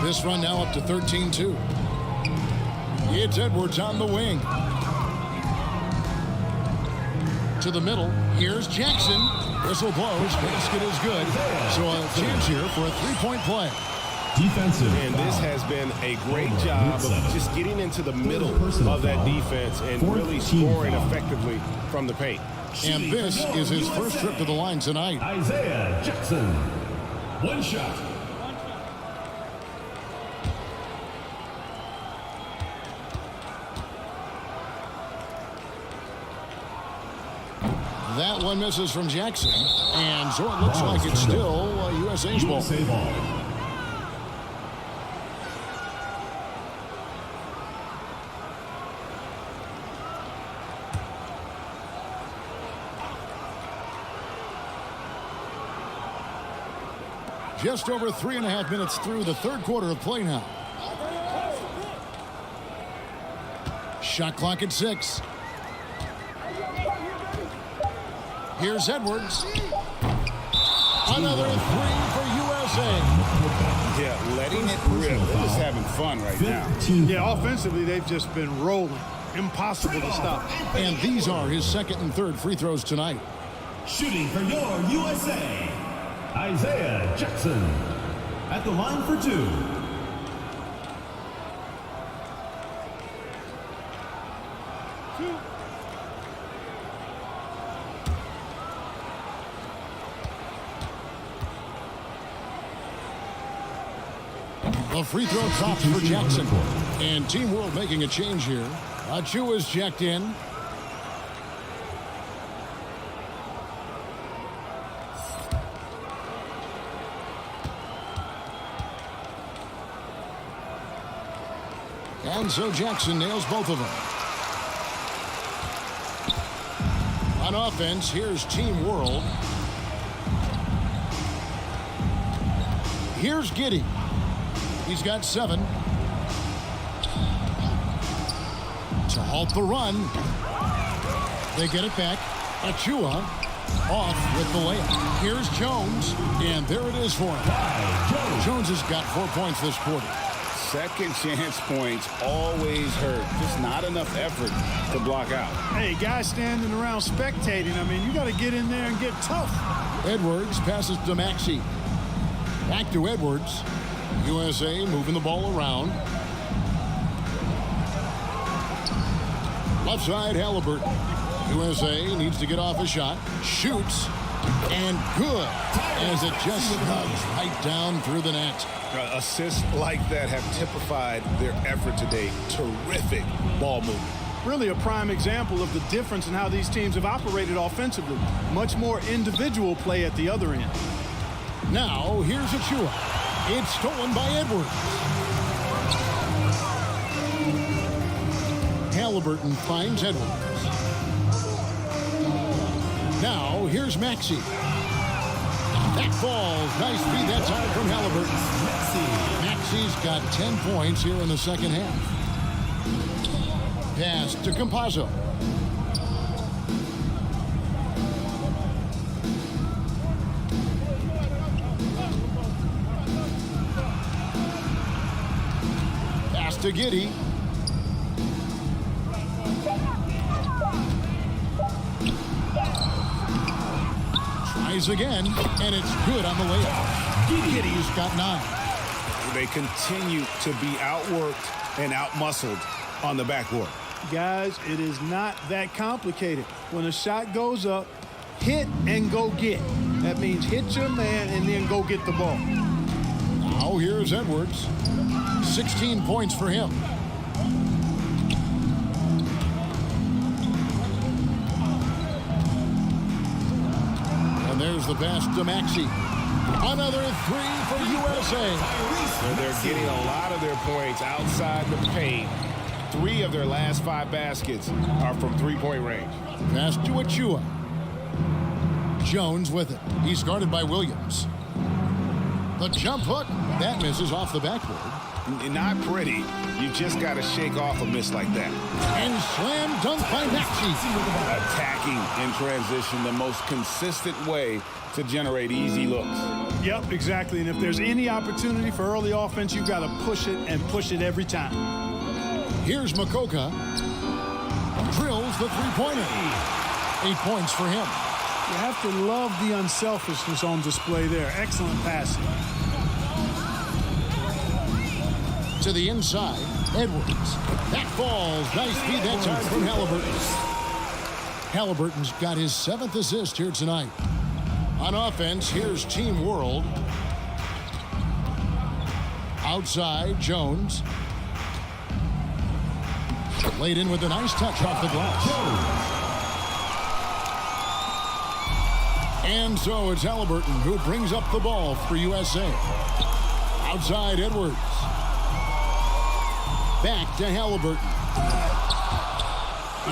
This run now up to 13-2. It's Edwards on the wing. To the middle. Here's Jackson. Whistle blows. Basket is good. So a chance here for a 3-point play. Defensive. And this has been a great job of just getting into the middle of that defense and really scoring effectively from the paint. And this is his first trip to the line tonight. Isaiah Jackson. 1 shot. That one misses from Jackson. And so it looks like it's still USA's ball. USA ball. Just over 3.5 minutes through the third quarter of play now. Shot clock at 6. Here's Edwards. Another 3 for USA. Yeah, letting it rip. They're just having fun right now. Yeah, offensively, they've just been rolling. Impossible to stop. And these are his second and third free throws tonight. Shooting for your USA. Isaiah Jackson at the line for 2. The free throw drops for Jackson. And Team World making a change here. Achua's checked in. And so Jackson nails both of them. On offense, here's Team World. Here's Giddey. He's got 7. To halt the run. They get it back. Achua off with the layup. Here's Jones. And there it is for him. Jones has got 4 points this quarter. Second chance points always hurt. Just not enough effort to block out. Hey, guys standing around spectating. I mean, you got to get in there and get tough. Edwards passes to Maxey. Back to Edwards. USA moving the ball around. Left side, Halliburton. USA needs to get off a shot. Shoots. And good. As it just snugs right down through the net. Assists like that have typified their effort today. Terrific ball movement. Really a prime example of the difference in how these teams have operated offensively. Much more individual play at the other end. Now, here's Achua. It's stolen by Edwards. Halliburton finds Edwards. Now, here's Maxey. That falls. Nice feed that time from Halliburton. Maxey's got 10 points here in the second half. Pass to Campazzo. to Giddey. Tries again, and it's good on the layup. Giddey's got 9. They continue to be outworked and outmuscled on the backboard. Guys, it is not that complicated. When a shot goes up, hit and go get. That means hit your man and then go get the ball. Now here's Edwards. 16 points for him. And there's the pass to Maxey. Another 3 for USA. So they're getting a lot of their points outside the paint. 3 of their last 5 baskets are from three-point range. Pass to Achua. Jones with it. He's guarded by Williams. The jump hook. That misses off the backboard. Not pretty. You just got to shake off a miss like that. And slam dunk by Maxey. Attacking in transition, the most consistent way to generate easy looks. Yep, exactly. And if there's any opportunity for early offense, you've got to push it and push it every time. Here's Makoka. Drills the three-pointer. 8 points for him. You have to love the unselfishness on display there. Excellent passing. To the inside, Edwards. That falls. Nice feed that time from Halliburton. Halliburton's got his 7th assist here tonight. On offense, here's Team World. Outside, Jones. Laid in with a nice touch off the glass. And so it's Halliburton who brings up the ball for USA. Outside, Edwards. Back to Halliburton.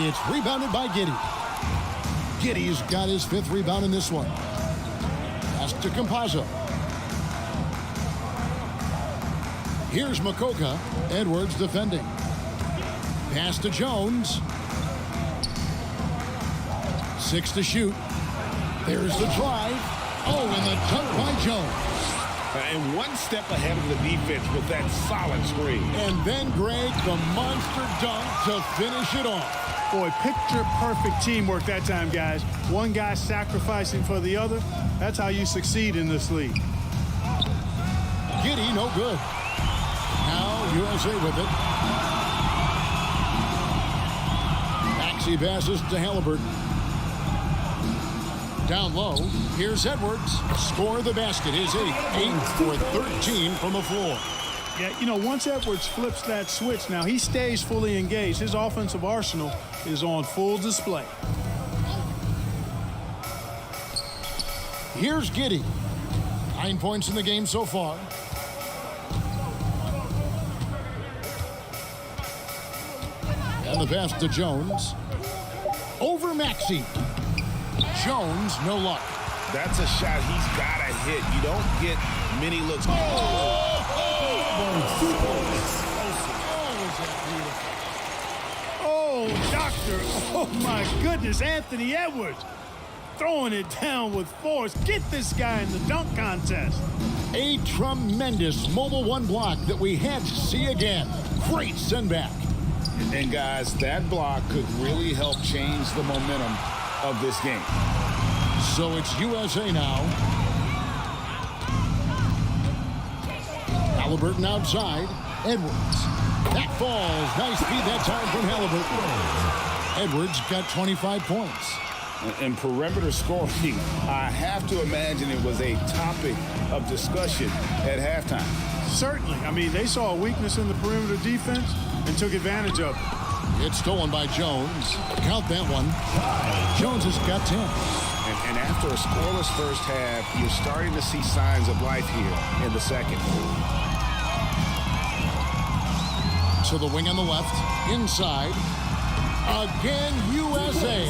It's rebounded by Giddey. Giddey's got his 5th rebound in this one. Pass to Campazzo. Here's Makoka. Edwards defending. Pass to Jones. 6 to shoot. There's the drive. Oh, and the dunk by Jones. And one step ahead of the defense with that solid screen. And then, Greg, the monster dunk to finish it off. Boy, picture-perfect teamwork that time, guys. One guy sacrificing for the other. That's how you succeed in this league. Giddey, no good. Now USA with it. Maxey passes to Halliburton. Down low, here's Edwards. Score the basket. His 8 for 13 from the floor. Yeah, you know, once Edwards flips that switch, now he stays fully engaged. His offensive arsenal is on full display. Here's Giddey. 9 points in the game so far. And the pass to Jones. Over Maxey. Jones, no luck. That's a shot he's got to hit. You don't get many looks. Oh, doctor. Oh, my goodness. Anthony Edwards throwing it down with force. Get this guy in the dunk contest. A tremendous mobile 1 block that we had to see again. Great send back. And, guys, that block could really help change the momentum of this game. So it's USA now. Halliburton outside. Edwards. That falls. Nice feed that time from Halliburton. Edwards got 25 points. And perimeter scoring, I have to imagine it was a topic of discussion at halftime. Certainly. I mean, they saw a weakness in the perimeter defense and took advantage of it. It's stolen by Jones. Count that one. Jones has got 10. And after a scoreless first half, you're starting to see signs of life here in the second. To the wing on the left. Inside. Again, USA.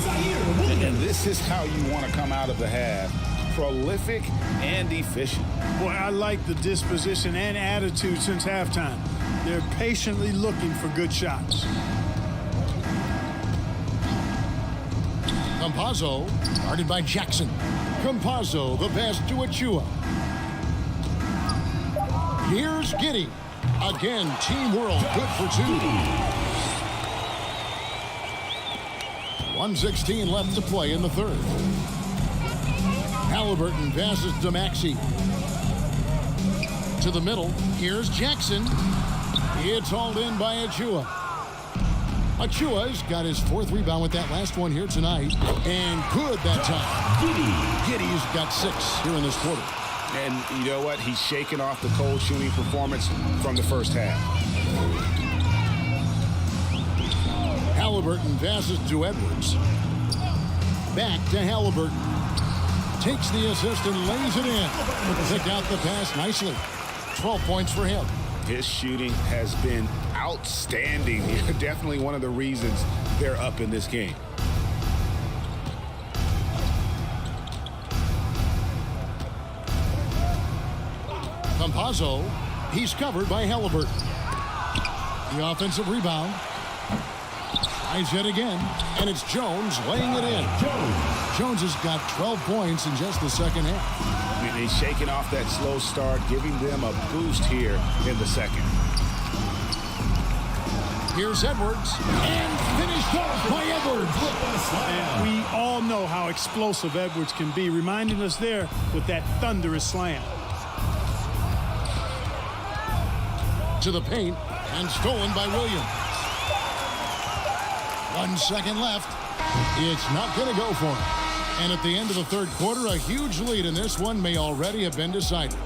And this is how you want to come out of the half. Prolific and efficient. Boy, I like the disposition and attitude since halftime. They're patiently looking for good shots. Campazzo, guarded by Jackson. Campazzo, the pass to Achua. Here's Giddey. Again, Team World good for 2. 1:16 left to play in the third. Halliburton passes to Maxey. To the middle. Here's Jackson. It's hauled in by Achua. Achua's got his 4th rebound with that last one here tonight. And good that time. Giddey's got 6 here in this quarter. And you know what? He's shaking off the cold shooting performance from the first half. Halliburton passes to Edwards. Back to Halliburton. Takes the assist and lays it in. Picked out the pass nicely. 12 points for him. His shooting has been outstanding. Definitely one of the reasons they're up in this game. Campazzo, he's covered by Halliburton. The offensive rebound. Tries it again, and it's Jones laying it in. Jones has got 12 points in just the second half. And he's shaking off that slow start, giving them a boost here in the second. Here's Edwards, and finished off by Edwards. And we all know how explosive Edwards can be, reminding us there with that thunderous slam. To the paint, and stolen by Williams. 1 second left. It's not going to go for him. And at the end of the third quarter, a huge lead in this one may already have been decided.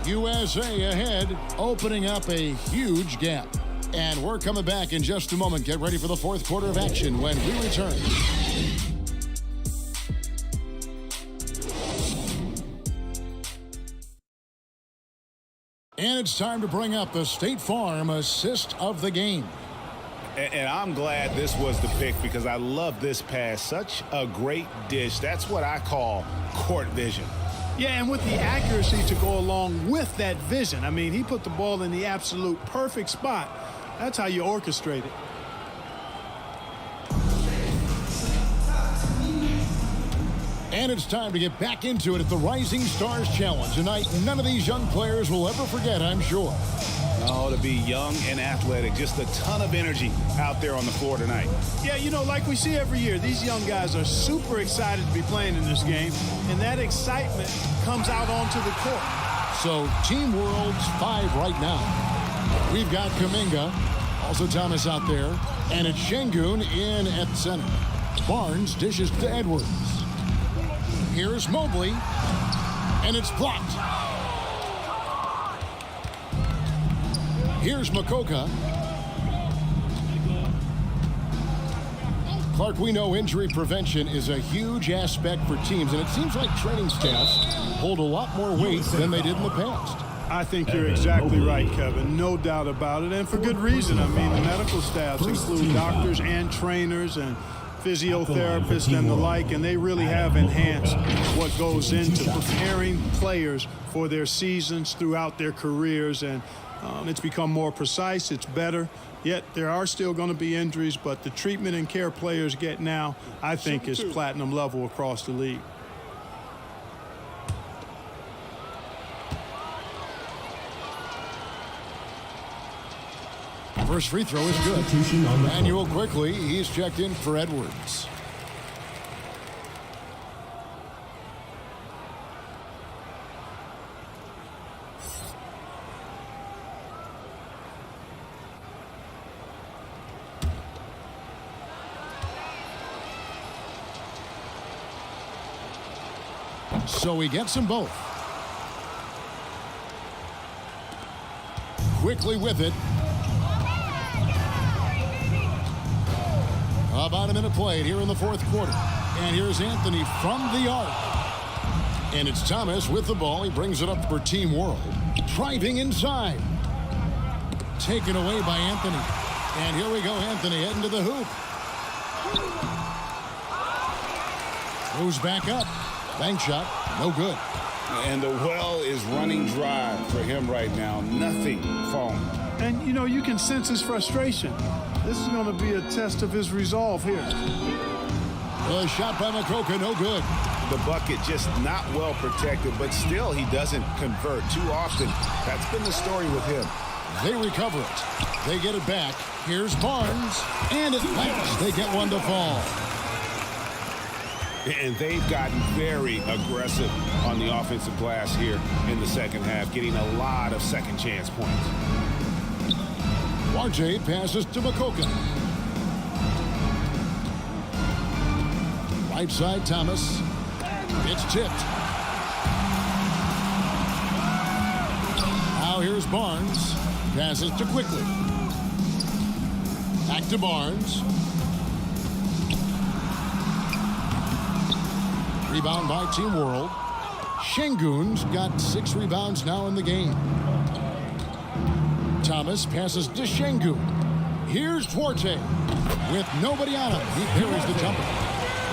USA ahead, opening up a huge gap. And we're coming back in just a moment. Get ready for the fourth quarter of action when we return. And it's time to bring up the State Farm assist of the game. And I'm glad this was the pick because I love this pass. Such a great dish. That's what I call court vision. Yeah, and with the accuracy to go along with that vision. I mean, he put the ball in the absolute perfect spot. That's how you orchestrate it. And it's time to get back into it at the Rising Stars Challenge. Tonight, none of these young players will ever forget, I'm sure. Oh, to be young and athletic. Just a ton of energy out there on the floor tonight. Yeah, you know, like we see every year, these young guys are super excited to be playing in this game, and that excitement comes out onto the court. So, Team World's 5 right now. We've got Kuminga, also Thomas out there, and it's Şengün in at center. Barnes dishes to Edwards. Here's Mobley, and it's blocked. Here's Mokoka. Clark, we know injury prevention is a huge aspect for teams, and it seems like training staffs hold a lot more weight than they did in the past. I think you're exactly right, Kevin. No doubt about it, and for good reason. I mean, the medical staffs include doctors and trainers and physiotherapists and the like, and they really have enhanced what goes into preparing players for their seasons throughout their careers, and it's become more precise, it's better, yet there are still going to be injuries, but the treatment and care players get now, I think, is platinum level across the league. First free throw is good. Manuel quickly, he's checked in for Edwards. So he gets them both. Quickly with it. About a minute played here in the fourth quarter. And here's Anthony from the arc. And it's Thomas with the ball. He brings it up for Team World. Driving inside. Taken away by Anthony. And here we go, Anthony heading to the hoop. Goes back up. Bank shot. No good. And the well is running dry for him right now. Nothing falling. And, you know, you can sense his frustration. This is going to be a test of his resolve here. A shot by Mokoka, no good. The bucket just not well protected, but still he doesn't convert too often. That's been the story with him. They recover it. They get it back. Here's Barnes. And at last, they get one to fall. And they've gotten very aggressive on the offensive glass here in the second half, getting a lot of second chance points. Duarte passes to Mokoka. Right side, Thomas. It's tipped. Now here's Barnes. Passes to Quickly. Back to Barnes. Rebound by Team World. Şengün's got 6 rebounds now in the game. Thomas passes to Şengün. Here's Duarte. With nobody on him, he parries the jumper.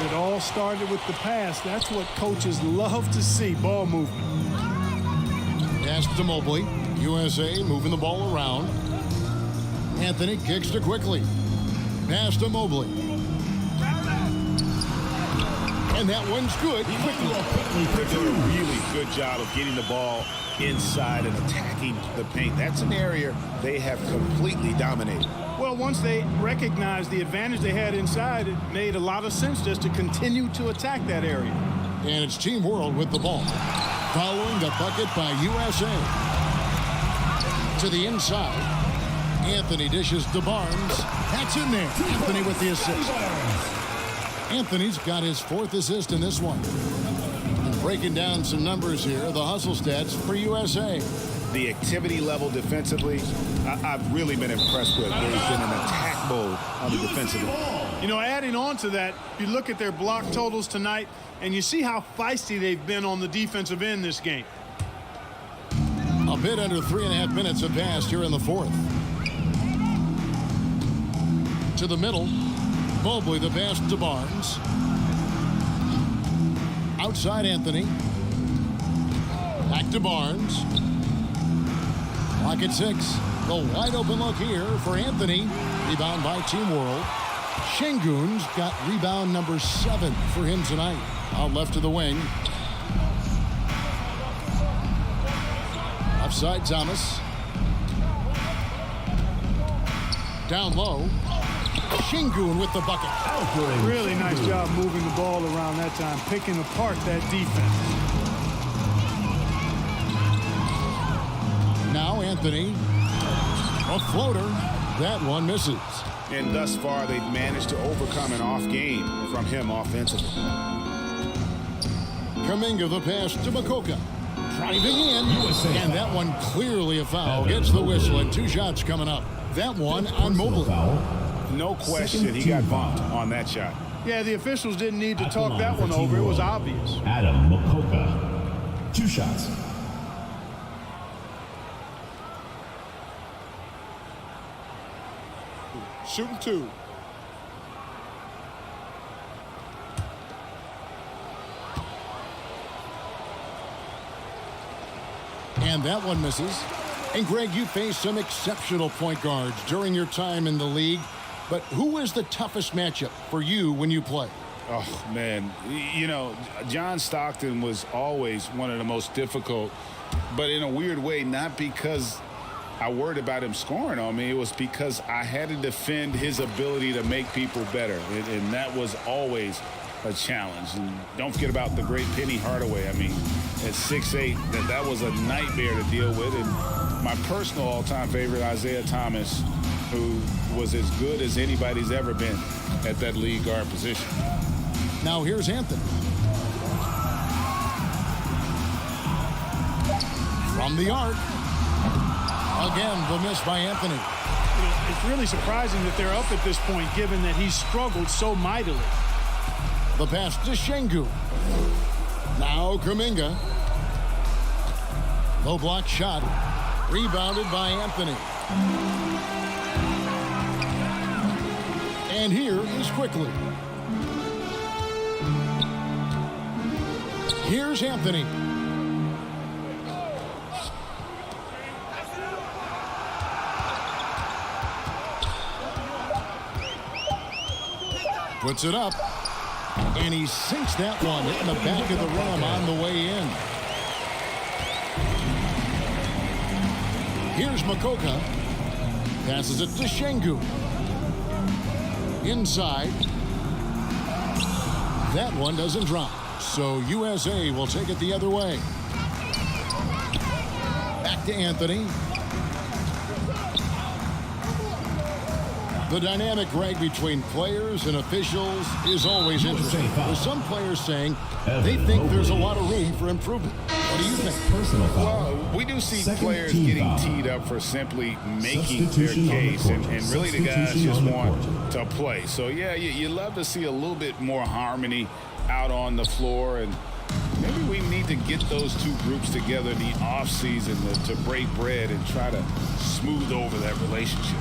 It all started with the pass. That's what coaches love to see, ball movement. Pass to Mobley. USA moving the ball around. Anthony kicks to Quickly. Pass to Mobley. And that one's good. Quickly. They did a really good job of getting the ball inside and attacking the paint. That's an area they have completely dominated. Well, once they recognized the advantage they had inside, it made a lot of sense just to continue to attack that area. And it's Team World with the ball. Following the bucket by USA. To the inside. Anthony dishes to Barnes. That's in there. Anthony with the assist. Anthony's got his 4th assist in this one. And breaking down some numbers here, the hustle stats for USA. The activity level defensively, I've really been impressed with. There's been an attack mode on the defensive end. You know, adding on to that, you look at their block totals tonight, and you see how feisty they've been on the defensive end this game. A bit under 3.5 minutes have passed here in the 4th. To the middle. Mobley the pass to Barnes. Outside Anthony. Back to Barnes. Clock at 6. The wide open look here for Anthony. Rebound by Team World. Şengün's got rebound number 7 for him tonight. Out left to the wing. Offside Thomas. Down low. Şengün with the bucket. Really nice job moving the ball around that time, picking apart that defense. Now Anthony. A floater. That one misses. And thus far, they've managed to overcome an off game from him offensively. Kuminga the pass to Mokoka. Driving in. And that one clearly a foul. Gets the whistle and 2 shots coming up. That one on Mobley. No question, he got bumped on that shot. Yeah, the officials didn't need to talk that one over. It was obvious. Adam Mokoka. 2 shots. Shooting 2. And that one misses. And Greg, you faced some exceptional point guards during your time in the league. But who was the toughest matchup for you when you play? Oh, man. You know, John Stockton was always one of the most difficult, but in a weird way, not because I worried about him scoring on me. It was because I had to defend his ability to make people better, and that was always a challenge. And don't forget about the great Penny Hardaway. I mean, at 6'8", that was a nightmare to deal with. And my personal all-time favorite, Isaiah Thomas, who was as good as anybody's ever been at that lead guard position. Now here's Anthony. From the arc. Again, the miss by Anthony. It's really surprising that they're up at this point, given that he struggled so mightily. The pass to Şengün. Now Kuminga. Low block shot. Rebounded by Anthony. And here is Quickly. Here's Anthony. Puts it up. And he sinks that one in the back of the rim on the way in. Here's Makoka. Passes it to Şengün. Inside. That one doesn't drop. So USA will take it the other way. Back to Anthony. The dynamic rag between players and officials is always interesting. With some players saying they think there's a lot of room for improvement. What do you think? Personal foul. Well, we do see Second players team getting foul. teed up for simply making their Substitution on the case, court. and really the guys Substitution just on the want court. to play. So, yeah, you love to see a little bit more harmony out on the floor, and maybe we need to get those two groups together in the offseason to break bread and try to smooth over that relationship.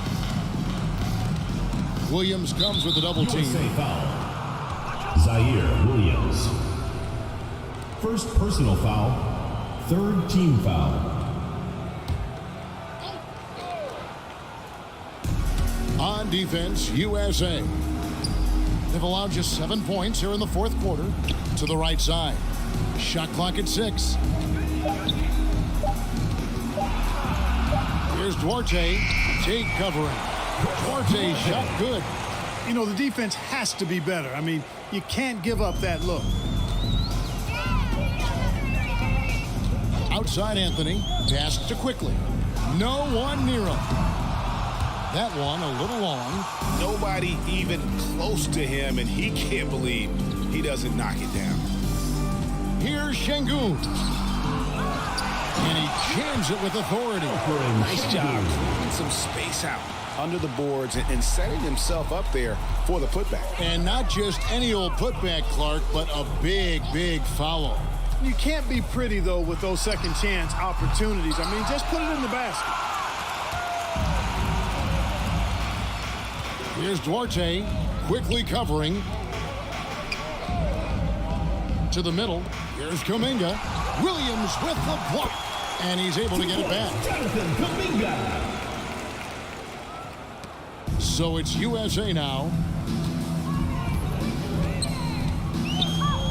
Williams comes with a double team. USA foul. Zaire Williams. First personal foul. Third team foul. On defense, USA. They've allowed just 7 points here in the fourth quarter. To the right side. Shot clock at 6. Here's Duarte. Tate covering. Duarte shot good. You know, the defense has to be better. I mean, you can't give up that look. Outside Anthony. Pass to Quickly. No one near him. That one a little long. Nobody even close to him, and he can't believe he doesn't knock it down. Here's Şengün. And he jams it with authority. Nice job clearing some space out under the boards and setting himself up there for the putback. And not just any old putback, Clark, but a big, big foul. You can't be pretty, though, with those second chance opportunities. I mean, just put it in the basket. Here's Duarte, quickly covering. To the middle. Here's Kuminga. Williams with the block. And he's able to get it back. So it's USA now.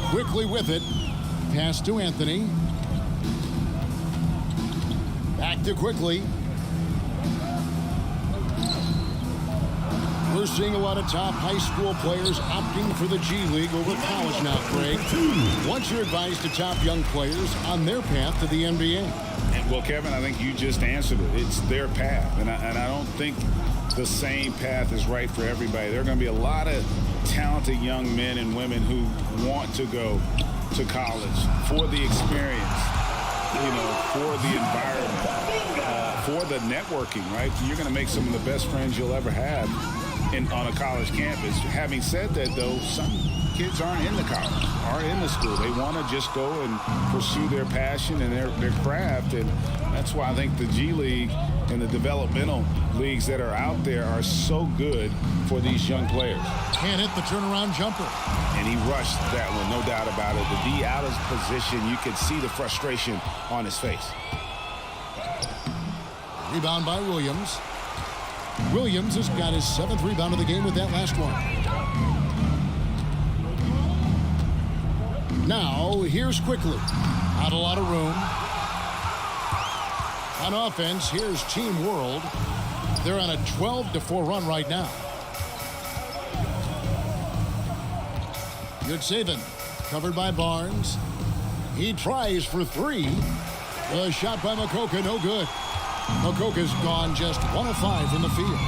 Quickly with it. Pass to Anthony. Back to Quickly. We're seeing a lot of top high school players opting for the G League over college now, Craig. What's your advice to top young players on their path to the NBA? And, well, Kevin, I think you just answered it. It's their path, and I don't think the same path is right for everybody. There are going to be a lot of talented young men and women who want to go to college for the experience, you know, for the environment, for the networking, right? You're going to make some of the best friends you'll ever have on a college campus. Having said that, though, some kids aren't in the college, aren't in the school. They want to just go and pursue their passion and their craft, and that's why I think the G League and the developmental leagues that are out there are so good for these young players. Can't hit the turnaround jumper. And he rushed that one, no doubt about it. The D out of position, you could see the frustration on his face. Rebound by Williams. Williams has got his 7th rebound of the game with that last one. Now, here's Quickly. Not a lot of room. On offense, here's Team World. They're on a 12-4 run right now. Yurtseven, covered by Barnes. He tries for 3. The shot by Makoka, no good. Makoka's gone just 1 of 5 from the field.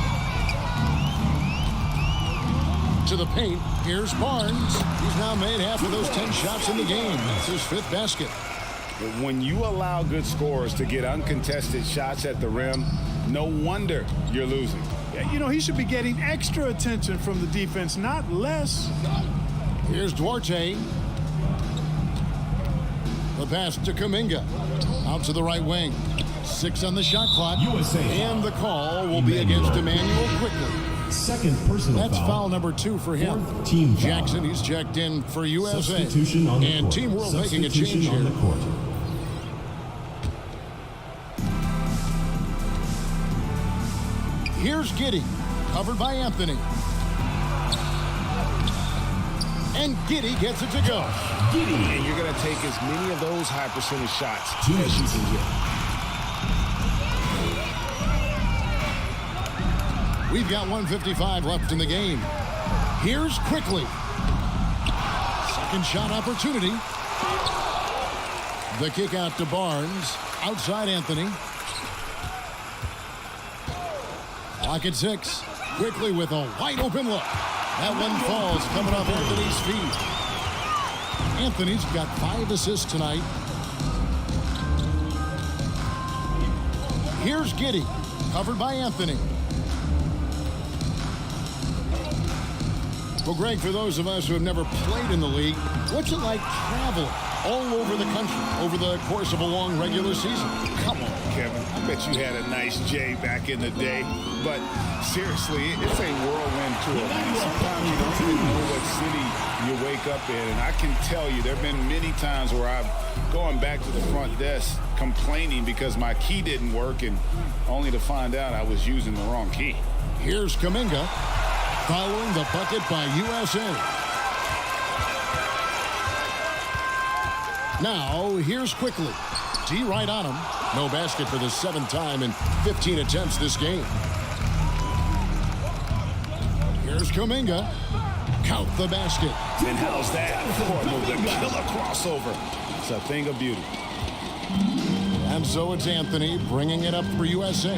To the paint, here's Barnes. He's now made half of those 10 shots in the game. That's his 5th basket. When you allow good scorers to get uncontested shots at the rim, no wonder you're losing. Yeah, you know, he should be getting extra attention from the defense, not less. Here's Duarte. The pass to Kuminga. Out to the right wing. 6 on the shot clock. USA and the call will be against Emmanuel Quickly. Second personal That's foul. foul number 2 for him. Fourth team foul. Jackson, he's checked in for USA. Substitution on the and court. Team World making a Substitution change on here. the court. Here's Giddey, covered by Anthony. And Giddey gets it to go. And you're going to take as many of those high percentage shots as you can get. We've got 1:55 left in the game. Here's Quickly. Second shot opportunity. The kick out to Barnes. Outside Anthony. Clock at 6. Quickly with a wide open look. That one falls coming off Anthony's feet. Anthony's got 5 assists tonight. Here's Giddey. Covered by Anthony. Well, Greg, for those of us who have never played in the league, what's it like traveling all over the country over the course of a long regular season? Come on, Kevin. I bet you had a nice J back in the day. But seriously, it's a whirlwind tour. Sometimes you don't even know what city you wake up in. And I can tell you there have been many times where I've gone back to the front desk complaining because my key didn't work, and only to find out I was using the wrong key. Here's Kuminga following the bucket by USA. Now, here's Quickly. D right on him. No basket for the 7th time in 15 attempts this game. Here's Kuminga. Count the basket. And how's that for the killer crossover? It's a thing of beauty. And so it's Anthony bringing it up for USA.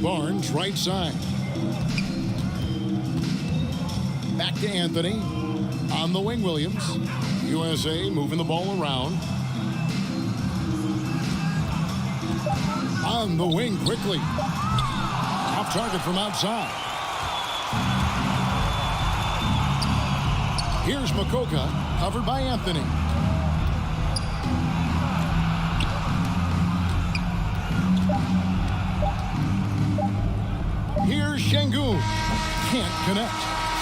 Barnes right side. Back to Anthony. On the wing, Williams. USA moving the ball around. On the wing quickly. Off target from outside. Here's Makoka, covered by Anthony. Here's Şengün. Can't connect.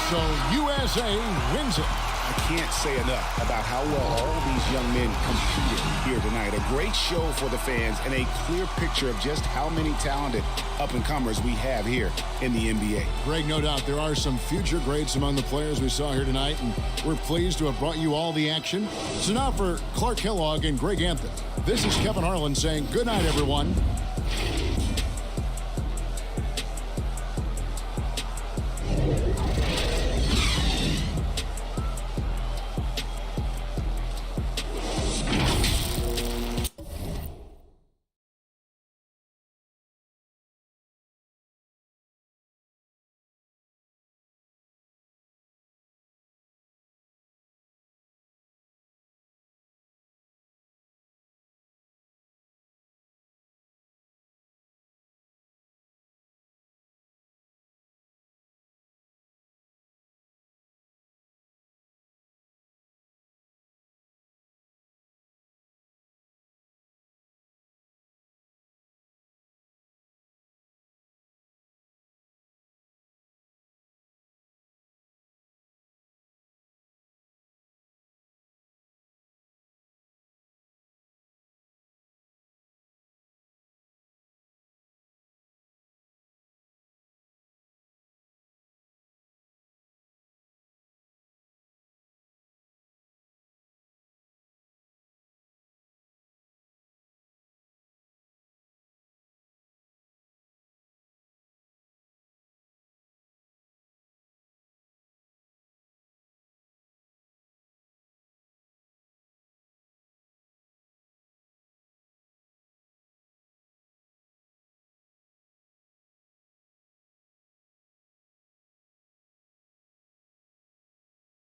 So USA wins it. I can't say enough about how well all these young men competed here tonight. A great show for the fans and a clear picture of just how many talented up-and-comers we have here in the NBA. Greg, no doubt there are some future greats among the players we saw here tonight, and we're pleased to have brought you all the action. So now for Clark Kellogg and Greg Anthony, this is Kevin Harlan saying good night, everyone.